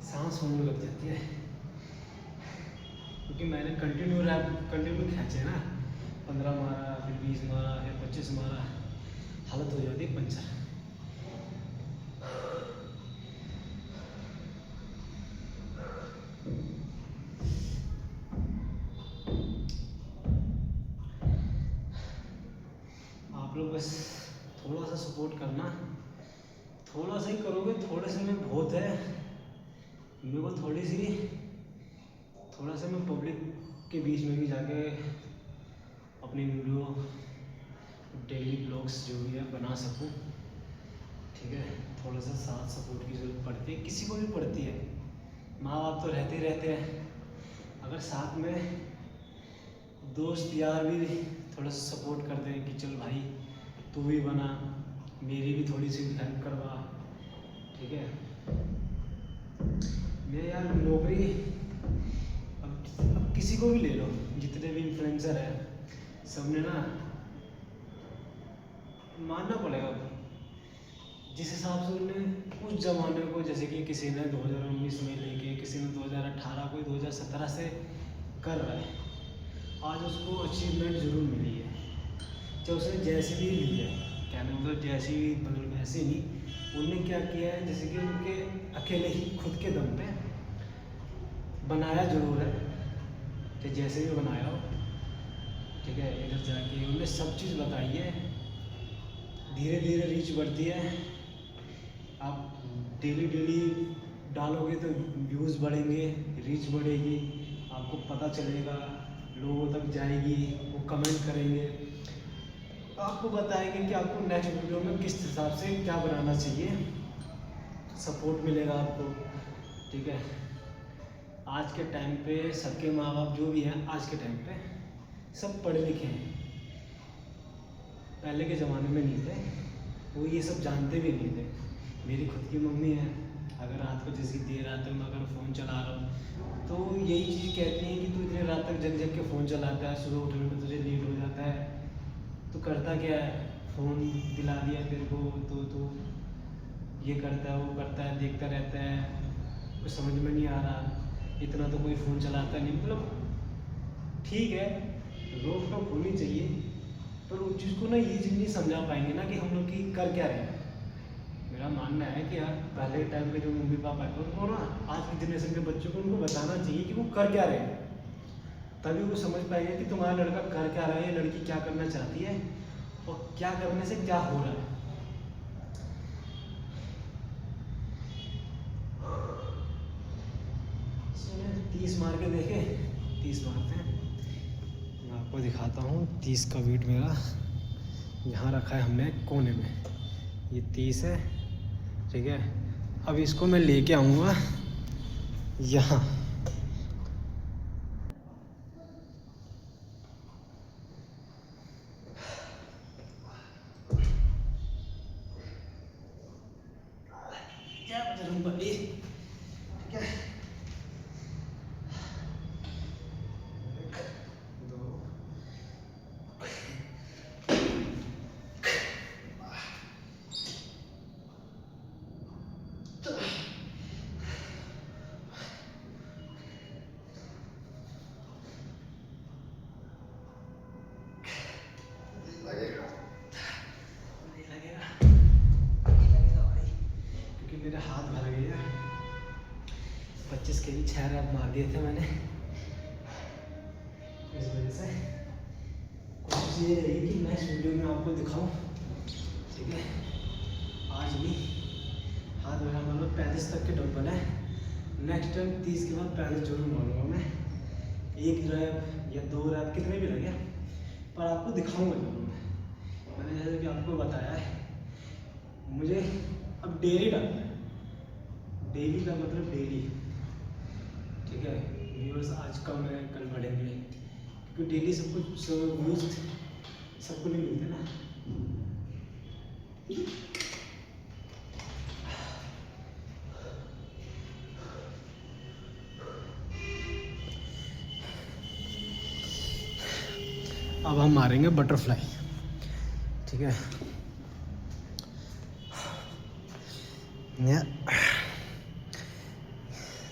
सांस होने लग जाती है, क्योंकि मैंने कंटिन्यू खींचे ना। 15 मारा, फिर 20 मारा, फिर 25 मारा, हालत हो जाती है पंचर। आप लोग बस थोड़ा सा सपोर्ट करना, थोड़ा सा ही करोगे, थोड़े से में बहुत है। मेरे को थोड़ा सा मैं पब्लिक के बीच में भी जाके अपनी वीडियो, डेली ब्लॉग्स जो भी है बना सकूं। ठीक है, थोड़ा सा साथ सपोर्ट की ज़रूरत पड़ती है, किसी को भी पड़ती है। माँ बाप तो रहते ही रहते हैं, अगर साथ में दोस्त यार भी थोड़ा सा सपोर्ट कर दें कि चल भाई तू भी बना, मेरी भी थोड़ी सी हेल्प करवा। ठीक है, मैं यार नौकरी, अब किसी को भी ले लो, जितने भी इन्फ्लुएंसर हैं सब ने ना मानना पड़ेगा जिस हिसाब से उन्होंने उस ज़माने को, जैसे कि किसी ने 2019 में लेके, किसी ने 2018, कोई 2017 से कर रहा है, आज उसको अचीवमेंट ज़रूर मिली है। चाहे उसने जैसे भी ली है, कहने मतलब जैसी भी, मतलब वैसे नहीं, उनने क्या किया है, जैसे कि उनके अकेले ही खुद के दम पे बनाया जरूर है, तो जैसे भी बनाया हो। ठीक है, इधर जाके उन्होंने सब चीज़ बताई है। धीरे धीरे रीच बढ़ती है, आप डेली डालोगे तो व्यूज़ बढ़ेंगे, रीच बढ़ेगी, आपको पता चलेगा, लोगों तक जाएगी, वो कमेंट करेंगे, आपको बताएंगे कि आपको नेक्स्ट वीडियो में किस हिसाब से क्या बनाना चाहिए, सपोर्ट मिलेगा आपको। ठीक है, आज के टाइम पे सबके माँ बाप जो भी हैं, आज के टाइम पे सब पढ़े लिखे हैं, पहले के ज़माने में नहीं थे, वो ये सब जानते भी नहीं थे। मेरी खुद की मम्मी है, अगर रात को जैसे देर रात में अगर फ़ोन चला रहा हूँ तो यही चीज़ कहती हैं कि तू इतनी रात तक जग जग के फ़ोन चलाता है, सुबह उठने में तुझे लेट हो जाता है, तो करता क्या है, फ़ोन दिला दिया तेरे को तो तू ये करता है, वो करता है, देखता रहता है, कुछ समझ में नहीं आ रहा, इतना तो कोई फ़ोन चलाता नहीं। मतलब ठीक है, रोक टोक होनी चाहिए, पर उस चीज़ को ना ये चीज़ नहीं समझा पाएंगे ना कि हम लोग की कर क्या रहे हैं। मेरा मानना है कि यार पहले के टाइम के जो मम्मी पापा है उनको ना आज की जनरेशन के बच्चों को उनको बताना चाहिए कि वो कर क्या रहे हैं। तभी वो समझ पाएंगे कि तुम्हारा लड़का कर क्या रहा है, लड़की क्या करना चाहती है और क्या करने से क्या हो रहा है। 30 मार के देखे, 30 मारते हैं। मैं आपको दिखाता हूँ 30 का वेट मेरा यहाँ रखा है हमने कोने में, ये 30 है, ठीक है। अब इसको मैं लेके आऊँगा यहाँ, ठीक है। 1 2 मेरे हाथ भर गए हैं। 25 के जी 6 रैप मार दिए थे मैंने। इस वजह से कोशिश ये रहेगी कि नेक्स्ट वीडियो में आपको दिखाऊं, ठीक है। आज भी हाथ मेरा मतलब 35 तक के डंबल है। नेक्स्ट टाइम 30 के बाद 35 जरूर मारूंगा मैं। 1 रैप या 2 रैप कितने भी लगे, पर आपको दिखाऊंगा जरूर। मैंने जैसे कि आपको बताया है, मुझे अब डेली डालना है। डेली का मतलब डेली, ठीक है। व्यूअर्स आज कम है, कल बढ़ेंगे, क्योंकि डेली सब कुछ व्यूज सबको नहीं मिलते ना। अब हम मारेंगे बटरफ्लाई, ठीक है।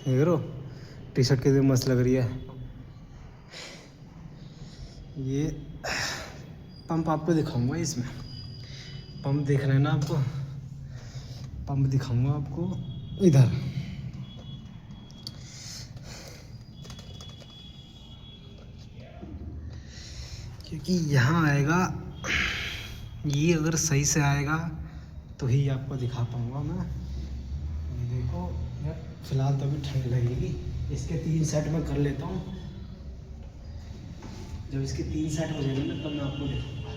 ये करो, टी शर्ट कितनी मस्त लग रही है। ये पंप आपको दिखाऊंगा, इसमें पंप देख रहे हैं ना आपको, पंप दिखाऊंगा आपको इधर। क्योंकि यहाँ आएगा, ये अगर सही से आएगा तो ही आपको दिखा पाऊंगा मैं। ये देखो यार, फिलहाल तो अभी ठंड लगेगी। इसके 3 सेट मैं कर लेता हूँ। जब इसके 3 सेट हो जाएंगे ना, तब मैं आपको दिखाऊंगा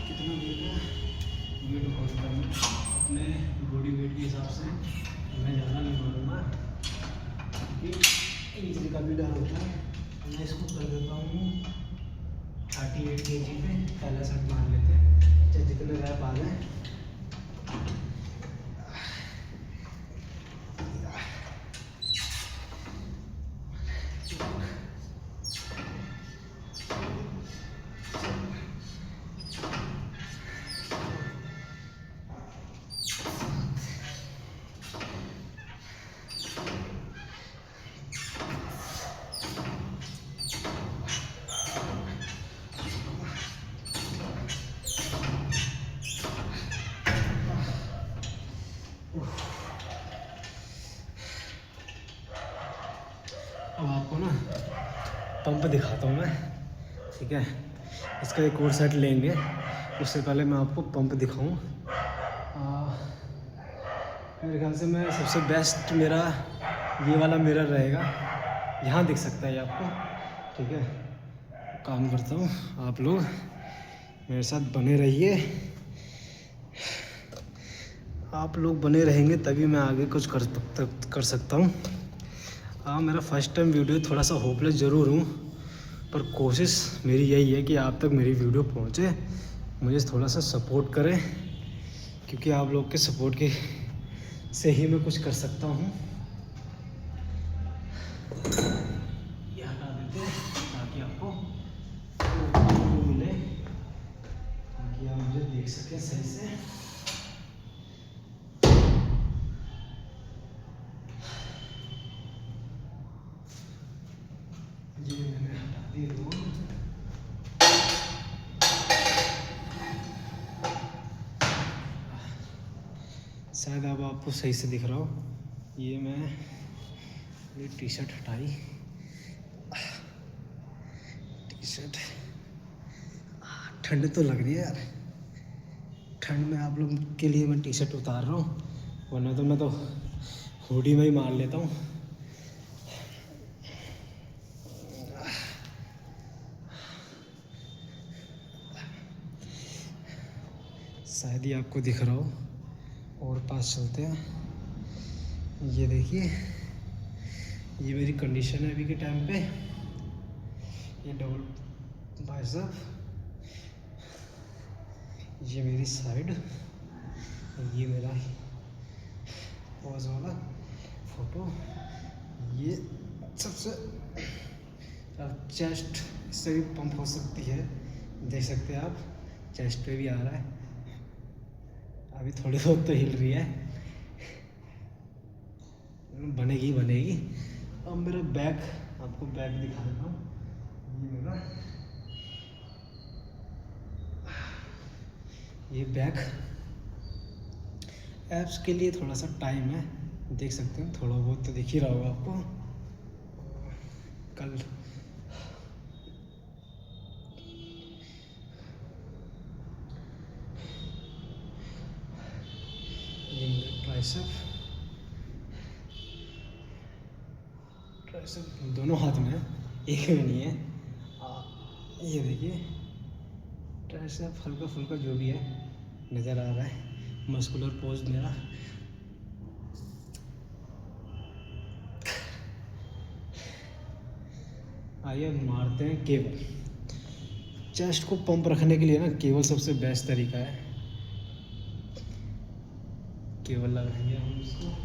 कितना वेट है। वेट बहुत कम है, अपने बॉडी वेट के हिसाब से मैं ज़्यादा नहीं मारूँगा, क्योंकि इंजरी का भी डर होता है। मैं इसको कर देता हूँ 38 kg पे। पहला सेट मार लेते हैं, चाहे जितने रैप आ गए। अब आपको ना पंप दिखाता हूँ मैं, ठीक है। इसका एक और सेट लेंगे, उससे पहले मैं आपको पंप दिखाऊँ। मेरे ख्याल से मैं सबसे बेस्ट मेरा ये वाला मिरर रहेगा, यहाँ दिख सकता है आपको, ठीक है। काम करता हूँ, आप लोग मेरे साथ बने रहिए। आप लोग बने रहेंगे तभी मैं आगे कुछ कर सकता हूँ। हाँ, मेरा फर्स्ट टाइम वीडियो, थोड़ा सा होपलेस ज़रूर हूँ, पर कोशिश मेरी यही है कि आप तक मेरी वीडियो पहुँचे, मुझे थोड़ा सा सपोर्ट करें, क्योंकि आप लोग के सपोर्ट के से ही मैं कुछ कर सकता हूँ। ये हटा देते हैं ताकि आपको मिले, ताकि आप मुझे देख सकें सही से। ये मैंने हटा दिए दोनों। शायद अब आपको सही से दिख रहा हो। ये मैं टी शर्ट हटाई, शर्ट। ठंड तो लग रही है यार, ठंड में आप लोग के लिए मैं टी शर्ट उतार रहा हूँ, वरना तो मैं तो हुडी में ही मार लेता हूँ। शायद ही आपको दिख रहा हो, और पास चलते हैं। ये देखिए, ये मेरी कंडीशन है अभी के टाइम पे। ये डबल बाइसेप, ये मेरी साइड, ये मेरा पॉज वाला फोटो, ये सबसे। अब चेस्ट इससे भी पंप हो सकती है, देख सकते हैं आप, चेस्ट पे भी आ रहा है। अभी थोड़ी बहुत तो हिल रही है, बनेगी बनेगी। अब मेरा बैक, आपको बैक दिखा देता हूँ। ये मेरा, ये बैक एप्स के लिए थोड़ा सा टाइम है, देख सकते हैं, थोड़ा बहुत तो दिख ही रहा होगा आपको। कल ये मेरा ट्राइसेप दोनों हाथ में है, एक में नहीं है। ये देखिए, ट्राइसेप हल्का फुल्का जो भी है नज़र आ रहा है। मस्कुलर पोज मेरा। आइए मारते हैं केबल। चेस्ट को पंप रखने के लिए ना केबल सबसे बेस्ट तरीका है। केबल लगाएंगे हम इसको।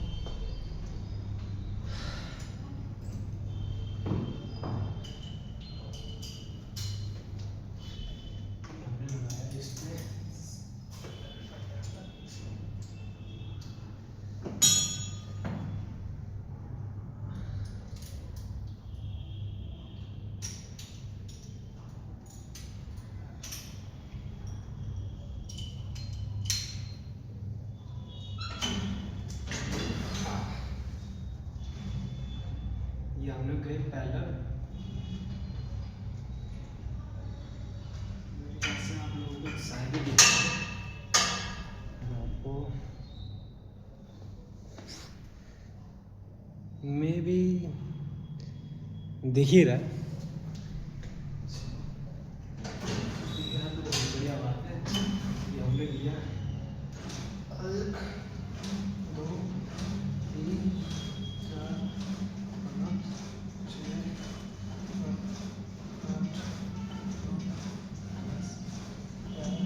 ये हम लोग गए पैरेलल। से आप लोगों को साइड ही दिखा आपको, मे भी दिख ही रहा है। तो बहुत बढ़िया बात है, ये हमने लिया 1 2 3 4 5 6 7 8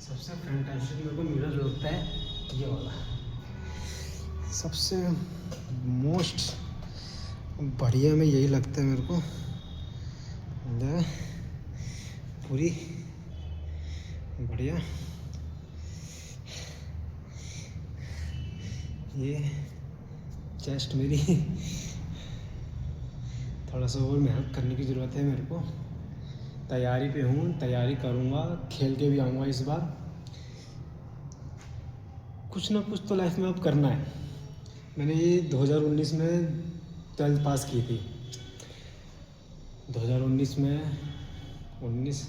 सबसे फैंटास्टिक मेरे को मिरर लगता है ये वाला, सबसे मोस्ट बढ़िया में यही लगता है मेरे को। पूरी बढ़िया। ये चेस्ट मेरी थोड़ा सा और मेहनत करने की ज़रूरत है मेरे को। तैयारी पे हूँ, तैयारी करूँगा, खेल के भी आऊँगा इस बार। कुछ ना कुछ तो लाइफ में अब करना है। मैंने ये 2019 में 12th पास की थी। 2019 में 19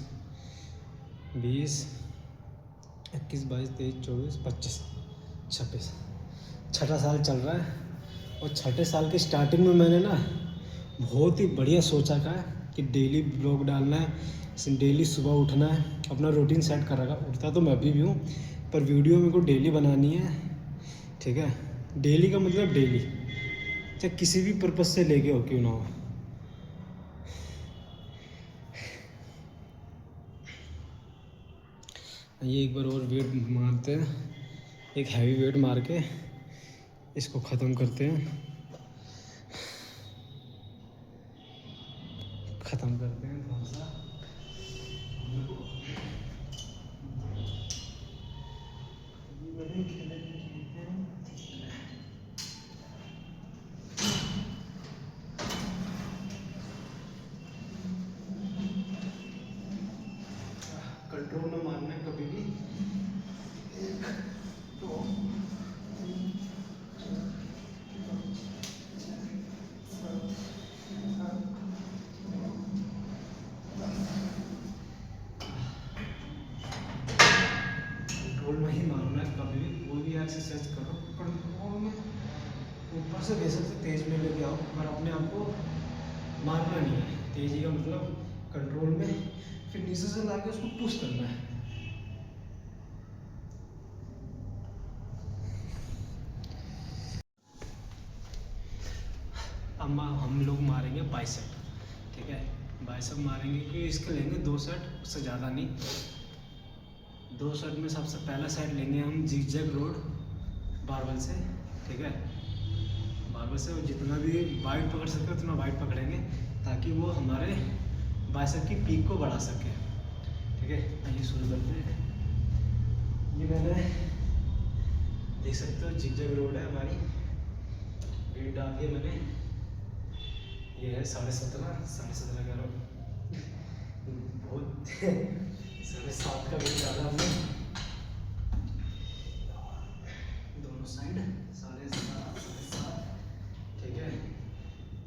20 21 22 23 24 25 26 छठा साल चल रहा है। और छठे साल के स्टार्टिंग में मैंने ना बहुत ही बढ़िया सोचा था कि डेली ब्लॉग डालना है, डेली सुबह उठना है, अपना रूटीन सेट कर रखा। उठता तो मैं अभी भी हूँ, पर वीडियो मेरे को डेली बनानी है, ठीक है। डेली का मतलब डेली, चाहे किसी भी पर्पज़ से लेके हो क्यों ना हो। ये एक बार और वेट मारते हैं, एक हैवी वेट मार के इसको ख़त्म करते हैं, थोड़ा सा। कंट्रोल में मारना है कभी भी। 1 2 3 4 कंट्रोल में ही मारना है कभी भी। कोई भी एक्सरसाइज करो कंट्रोल में, ऊपर से बेशक से तेज में लेके आओ, पर अपने आप को मारना नहीं है। तेजी का मतलब कंट्रोल में, फिर नीचे से लाके उसको पुश करना है। अब हम लोग मारेंगे बाइसेप, ठीक है। बाइसेप मारेंगे कि इसके लेंगे 2 सेट, उससे ज़्यादा नहीं। 2 सेट में सबसे पहला सेट लेंगे हम जिगजैग रोड बारबल से, ठीक है। बारबल से जितना भी वाइड पकड़ सके उतना वाइड पकड़ेंगे, ताकि वो हमारे बाइसेप की पीक को बढ़ा सके, ठीक है। आइए शुरू करते हैं। ये मैंने देख सकते हो जिगजैग रोड है हमारी, वेट डाल के मैंने, ये है 17.5 कह रहा हूँ, बहुत 7.5 का वेट डाला हमने दोनों साइड, 7.5, ठीक है।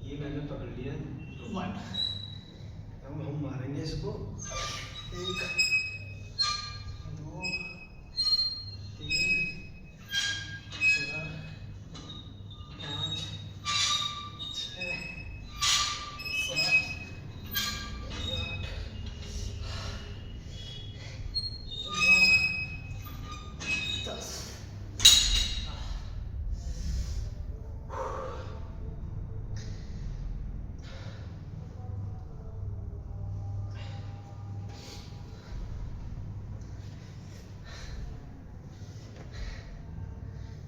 ये मैंने पकड़ लिया 1। अब हम मारेंगे इसको 1 2 3 4 5 6 7 8 9 10।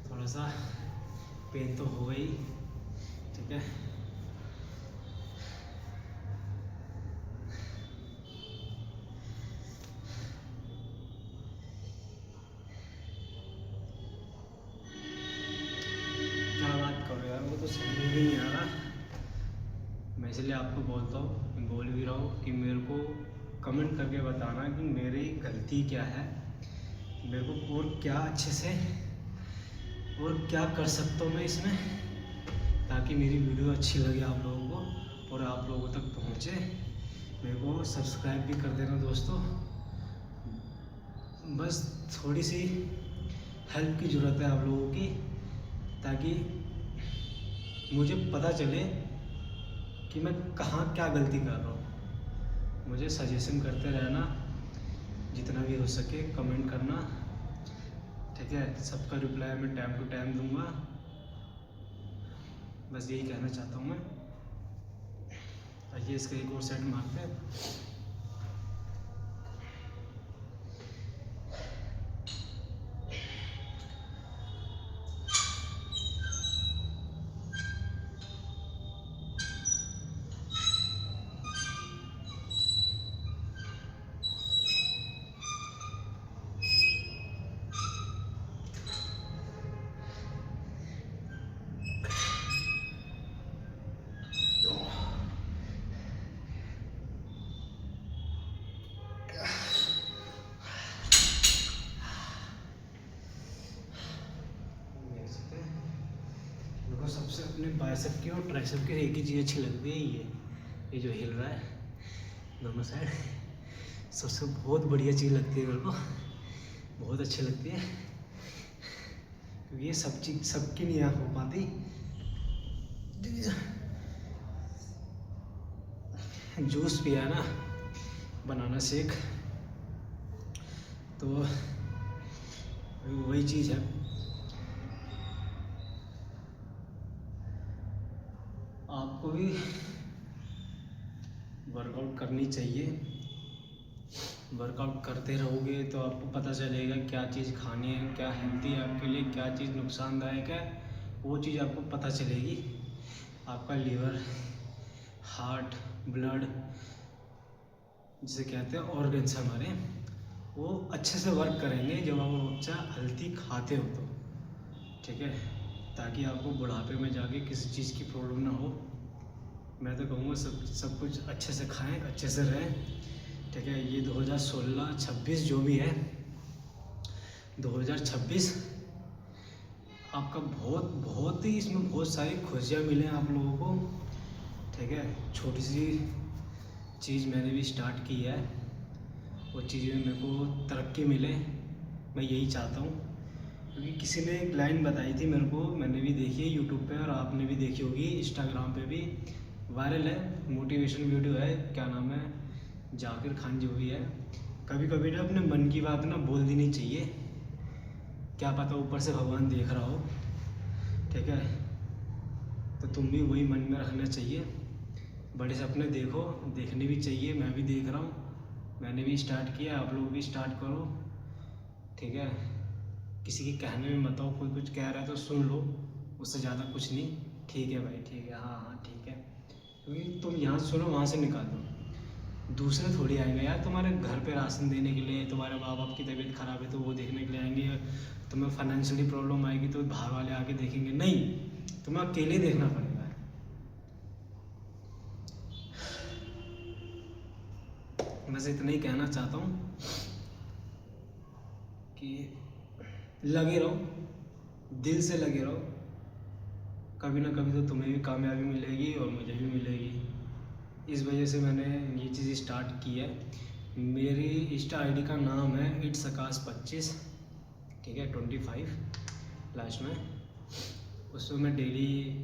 थोड़ा सा पेन तो हो गई, ठीक है। क्या बात करो यार, वो तो समझ में नहीं आ रहा। मैं इसलिए आपको बोलता हूँ, बोल भी रहा हूँ कि मेरे को कमेंट करके बताना कि मेरी गलती क्या है, मेरे को और क्या अच्छे से और क्या कर सकता हूँ मैं इसमें, ताकि मेरी वीडियो अच्छी लगे आप लोगों को और आप लोगों तक पहुँचे। मेरे को सब्सक्राइब भी कर देना दोस्तों। बस थोड़ी सी हेल्प की ज़रूरत है आप लोगों की, ताकि मुझे पता चले कि मैं कहाँ क्या गलती कर रहा हूँ। मुझे सजेशन करते रहना, जितना भी हो सके कमेंट करना, ठीक है। सबका रिप्लाई मैं टाइम टू टाइम दूंगा। बस यही कहना चाहता हूँ मैं। आइए इसका एक और सेट मारते हैं। सबसे अपने बाइसेप की और ट्राइसेप की एक ही चीज़ अच्छी लगती है, ये जो हिल रहा है दोनों साइड, सबसे बहुत बढ़िया चीज़ लगती है मेरे को, बहुत अच्छी लगती है। क्योंकि ये सब चीज़ सबकी नहीं हो पाती। जूस पिया ना, बनाना शेक, तो वही चीज़ है। आपको भी वर्कआउट करनी चाहिए। वर्कआउट करते रहोगे तो आपको पता चलेगा क्या चीज़ खानी है, क्या हेल्दी है आपके लिए, क्या चीज़ नुकसानदायक है, वो चीज़ आपको पता चलेगी। आपका लीवर, हार्ट, ब्लड जिसे कहते हैं ऑर्गन्स हमारे, वो अच्छे से वर्क करेंगे जब आप अच्छा हेल्दी खाते हो तो, ठीक है। ताकि आपको बुढ़ापे में जाके किसी चीज़ की प्रॉब्लम ना हो। मैं तो कहूँगा सब कुछ अच्छे से खाएं, अच्छे से रहें, ठीक है। ये 2016-26 जो भी है, 2026 आपका बहुत बहुत ही इसमें बहुत सारी खुशियाँ मिले आप लोगों को। ठीक है। छोटी सी चीज़ मैंने भी स्टार्ट की है, वो चीज़ में मेरे को तरक्की मिले, मैं यही चाहता हूँ। क्योंकि किसी ने एक लाइन बताई थी मेरे को, मैंने भी देखी है यूट्यूब पे और आपने भी देखी होगी, इंस्टाग्राम पे भी वायरल है, मोटिवेशन वीडियो है, क्या नाम है, जाकिर खान जो भी है। कभी कभी ना अपने मन की बात ना बोल देनी चाहिए, क्या पता ऊपर से भगवान देख रहा हो। ठीक है। तो तुम भी वही मन में रखना चाहिए, बड़े सपने देखो, देखने भी चाहिए, मैं भी देख रहा हूँ, मैंने भी स्टार्ट किया, आप लोग भी स्टार्ट करो। ठीक है। किसी के कहने में मत आओ, कोई कुछ कह रहा है तो सुन लो, उससे ज़्यादा कुछ नहीं। ठीक है भाई, ठीक है, हाँ हाँ ठीक है। क्योंकि तुम यहाँ सुनो, वहाँ से निकाल दो, दूसरे थोड़ी आएंगे यार तुम्हारे घर पे राशन देने के लिए, तुम्हारे माँ बाप की तबीयत ख़राब है तो वो देखने के लिए आएंगे, तुम्हें फाइनेंशियली प्रॉब्लम आएगी तो बाहर वाले आके देखेंगे, नहीं, तुम्हें अकेले देखना पड़ेगा। बस इतना ही कहना चाहता हूँ कि लगे रहो, दिल से लगे रहो, कभी ना कभी तो तुम्हें भी कामयाबी मिलेगी और मुझे भी मिलेगी। इस वजह से मैंने ये चीज़ स्टार्ट की है। मेरी इंस्टा आईडी का नाम है इट्स आकाश 25, ठीक है, 25 लास्ट में। उसमें मैं डेली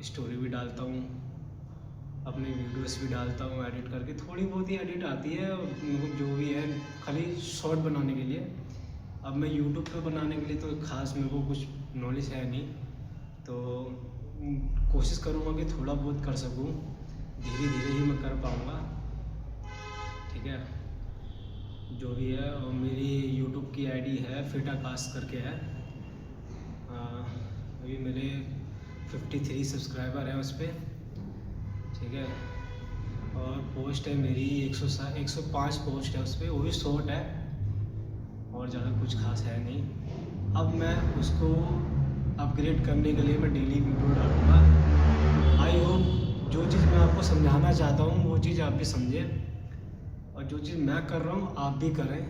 स्टोरी भी डालता हूँ, अपने वीडियोस भी डालता हूँ एडिट करके, थोड़ी बहुत ही एडिट आती है मतलब जो भी है, खाली शॉर्ट बनाने के लिए। अब मैं यूट्यूब पे बनाने के लिए तो ख़ास मेरे को कुछ नॉलेज है नहीं, तो कोशिश करूँगा कि थोड़ा बहुत कर सकूँ, धीरे धीरे ही मैं कर पाऊँगा। ठीक है। जो भी है, और मेरी यूट्यूब की आईडी है फिट आकाश करके है। अभी मेरे 53 सब्सक्राइबर हैं उस पर। ठीक है। और पोस्ट है मेरी 105 पोस्ट है उस पर, वो भी शॉर्ट है और ज़्यादा कुछ खास है नहीं। अब मैं उसको अपग्रेड करने के लिए मैं डेली वीडियो डालूँगा। आई होप जो चीज़ मैं आपको समझाना चाहता हूँ वो चीज़ आप भी समझें, और जो चीज़ मैं कर रहा हूँ आप भी करें।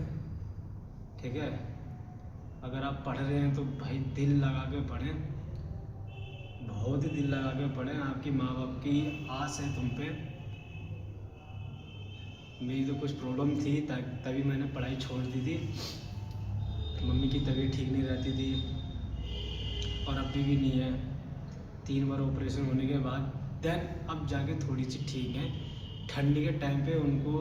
ठीक है। अगर आप पढ़ रहे हैं तो भाई दिल लगा के पढ़ें, बहुत ही दिल लगा के पढ़ें। आपकी माँ बाप की आस है तुम पे। मेरी तो कुछ प्रॉब्लम थी तभी मैंने पढ़ाई छोड़ दी थी, मम्मी की तबीयत ठीक नहीं रहती थी और अभी भी नहीं है। 3 बार ऑपरेशन होने के बाद देन अब जाके थोड़ी सी ठीक है। ठंडी के टाइम पे उनको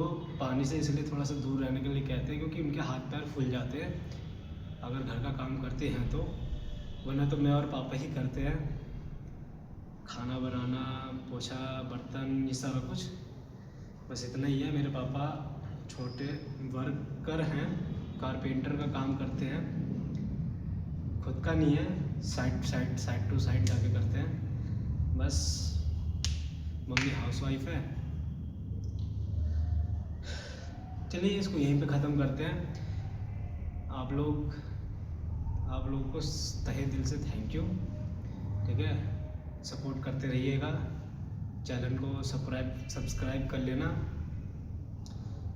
पानी से इसलिए थोड़ा सा दूर रहने के लिए कहते हैं क्योंकि उनके हाथ पैर फूल जाते हैं अगर घर का काम करते हैं तो, वरना तो मैं और पापा ही करते हैं, खाना बनाना, पोछा, बर्तन, ये सारा कुछ। बस इतना ही है। मेरे पापा छोटे वर्कर हैं, कारपेंटर का काम करते हैं, खुद का नहीं है, साइड टू साइड जाके करते हैं। बस मम्मी हाउसवाइफ है। चलिए इसको यहीं पे ख़त्म करते हैं। आप लोग को तहे दिल से थैंक यू। ठीक है। सपोर्ट करते रहिएगा, चैनल को सब्सक्राइब कर लेना।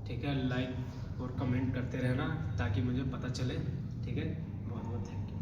ठीक है। लाइक और कमेंट करते रहना ताकि मुझे पता चले। ठीक है। बहुत बहुत थैंक यू।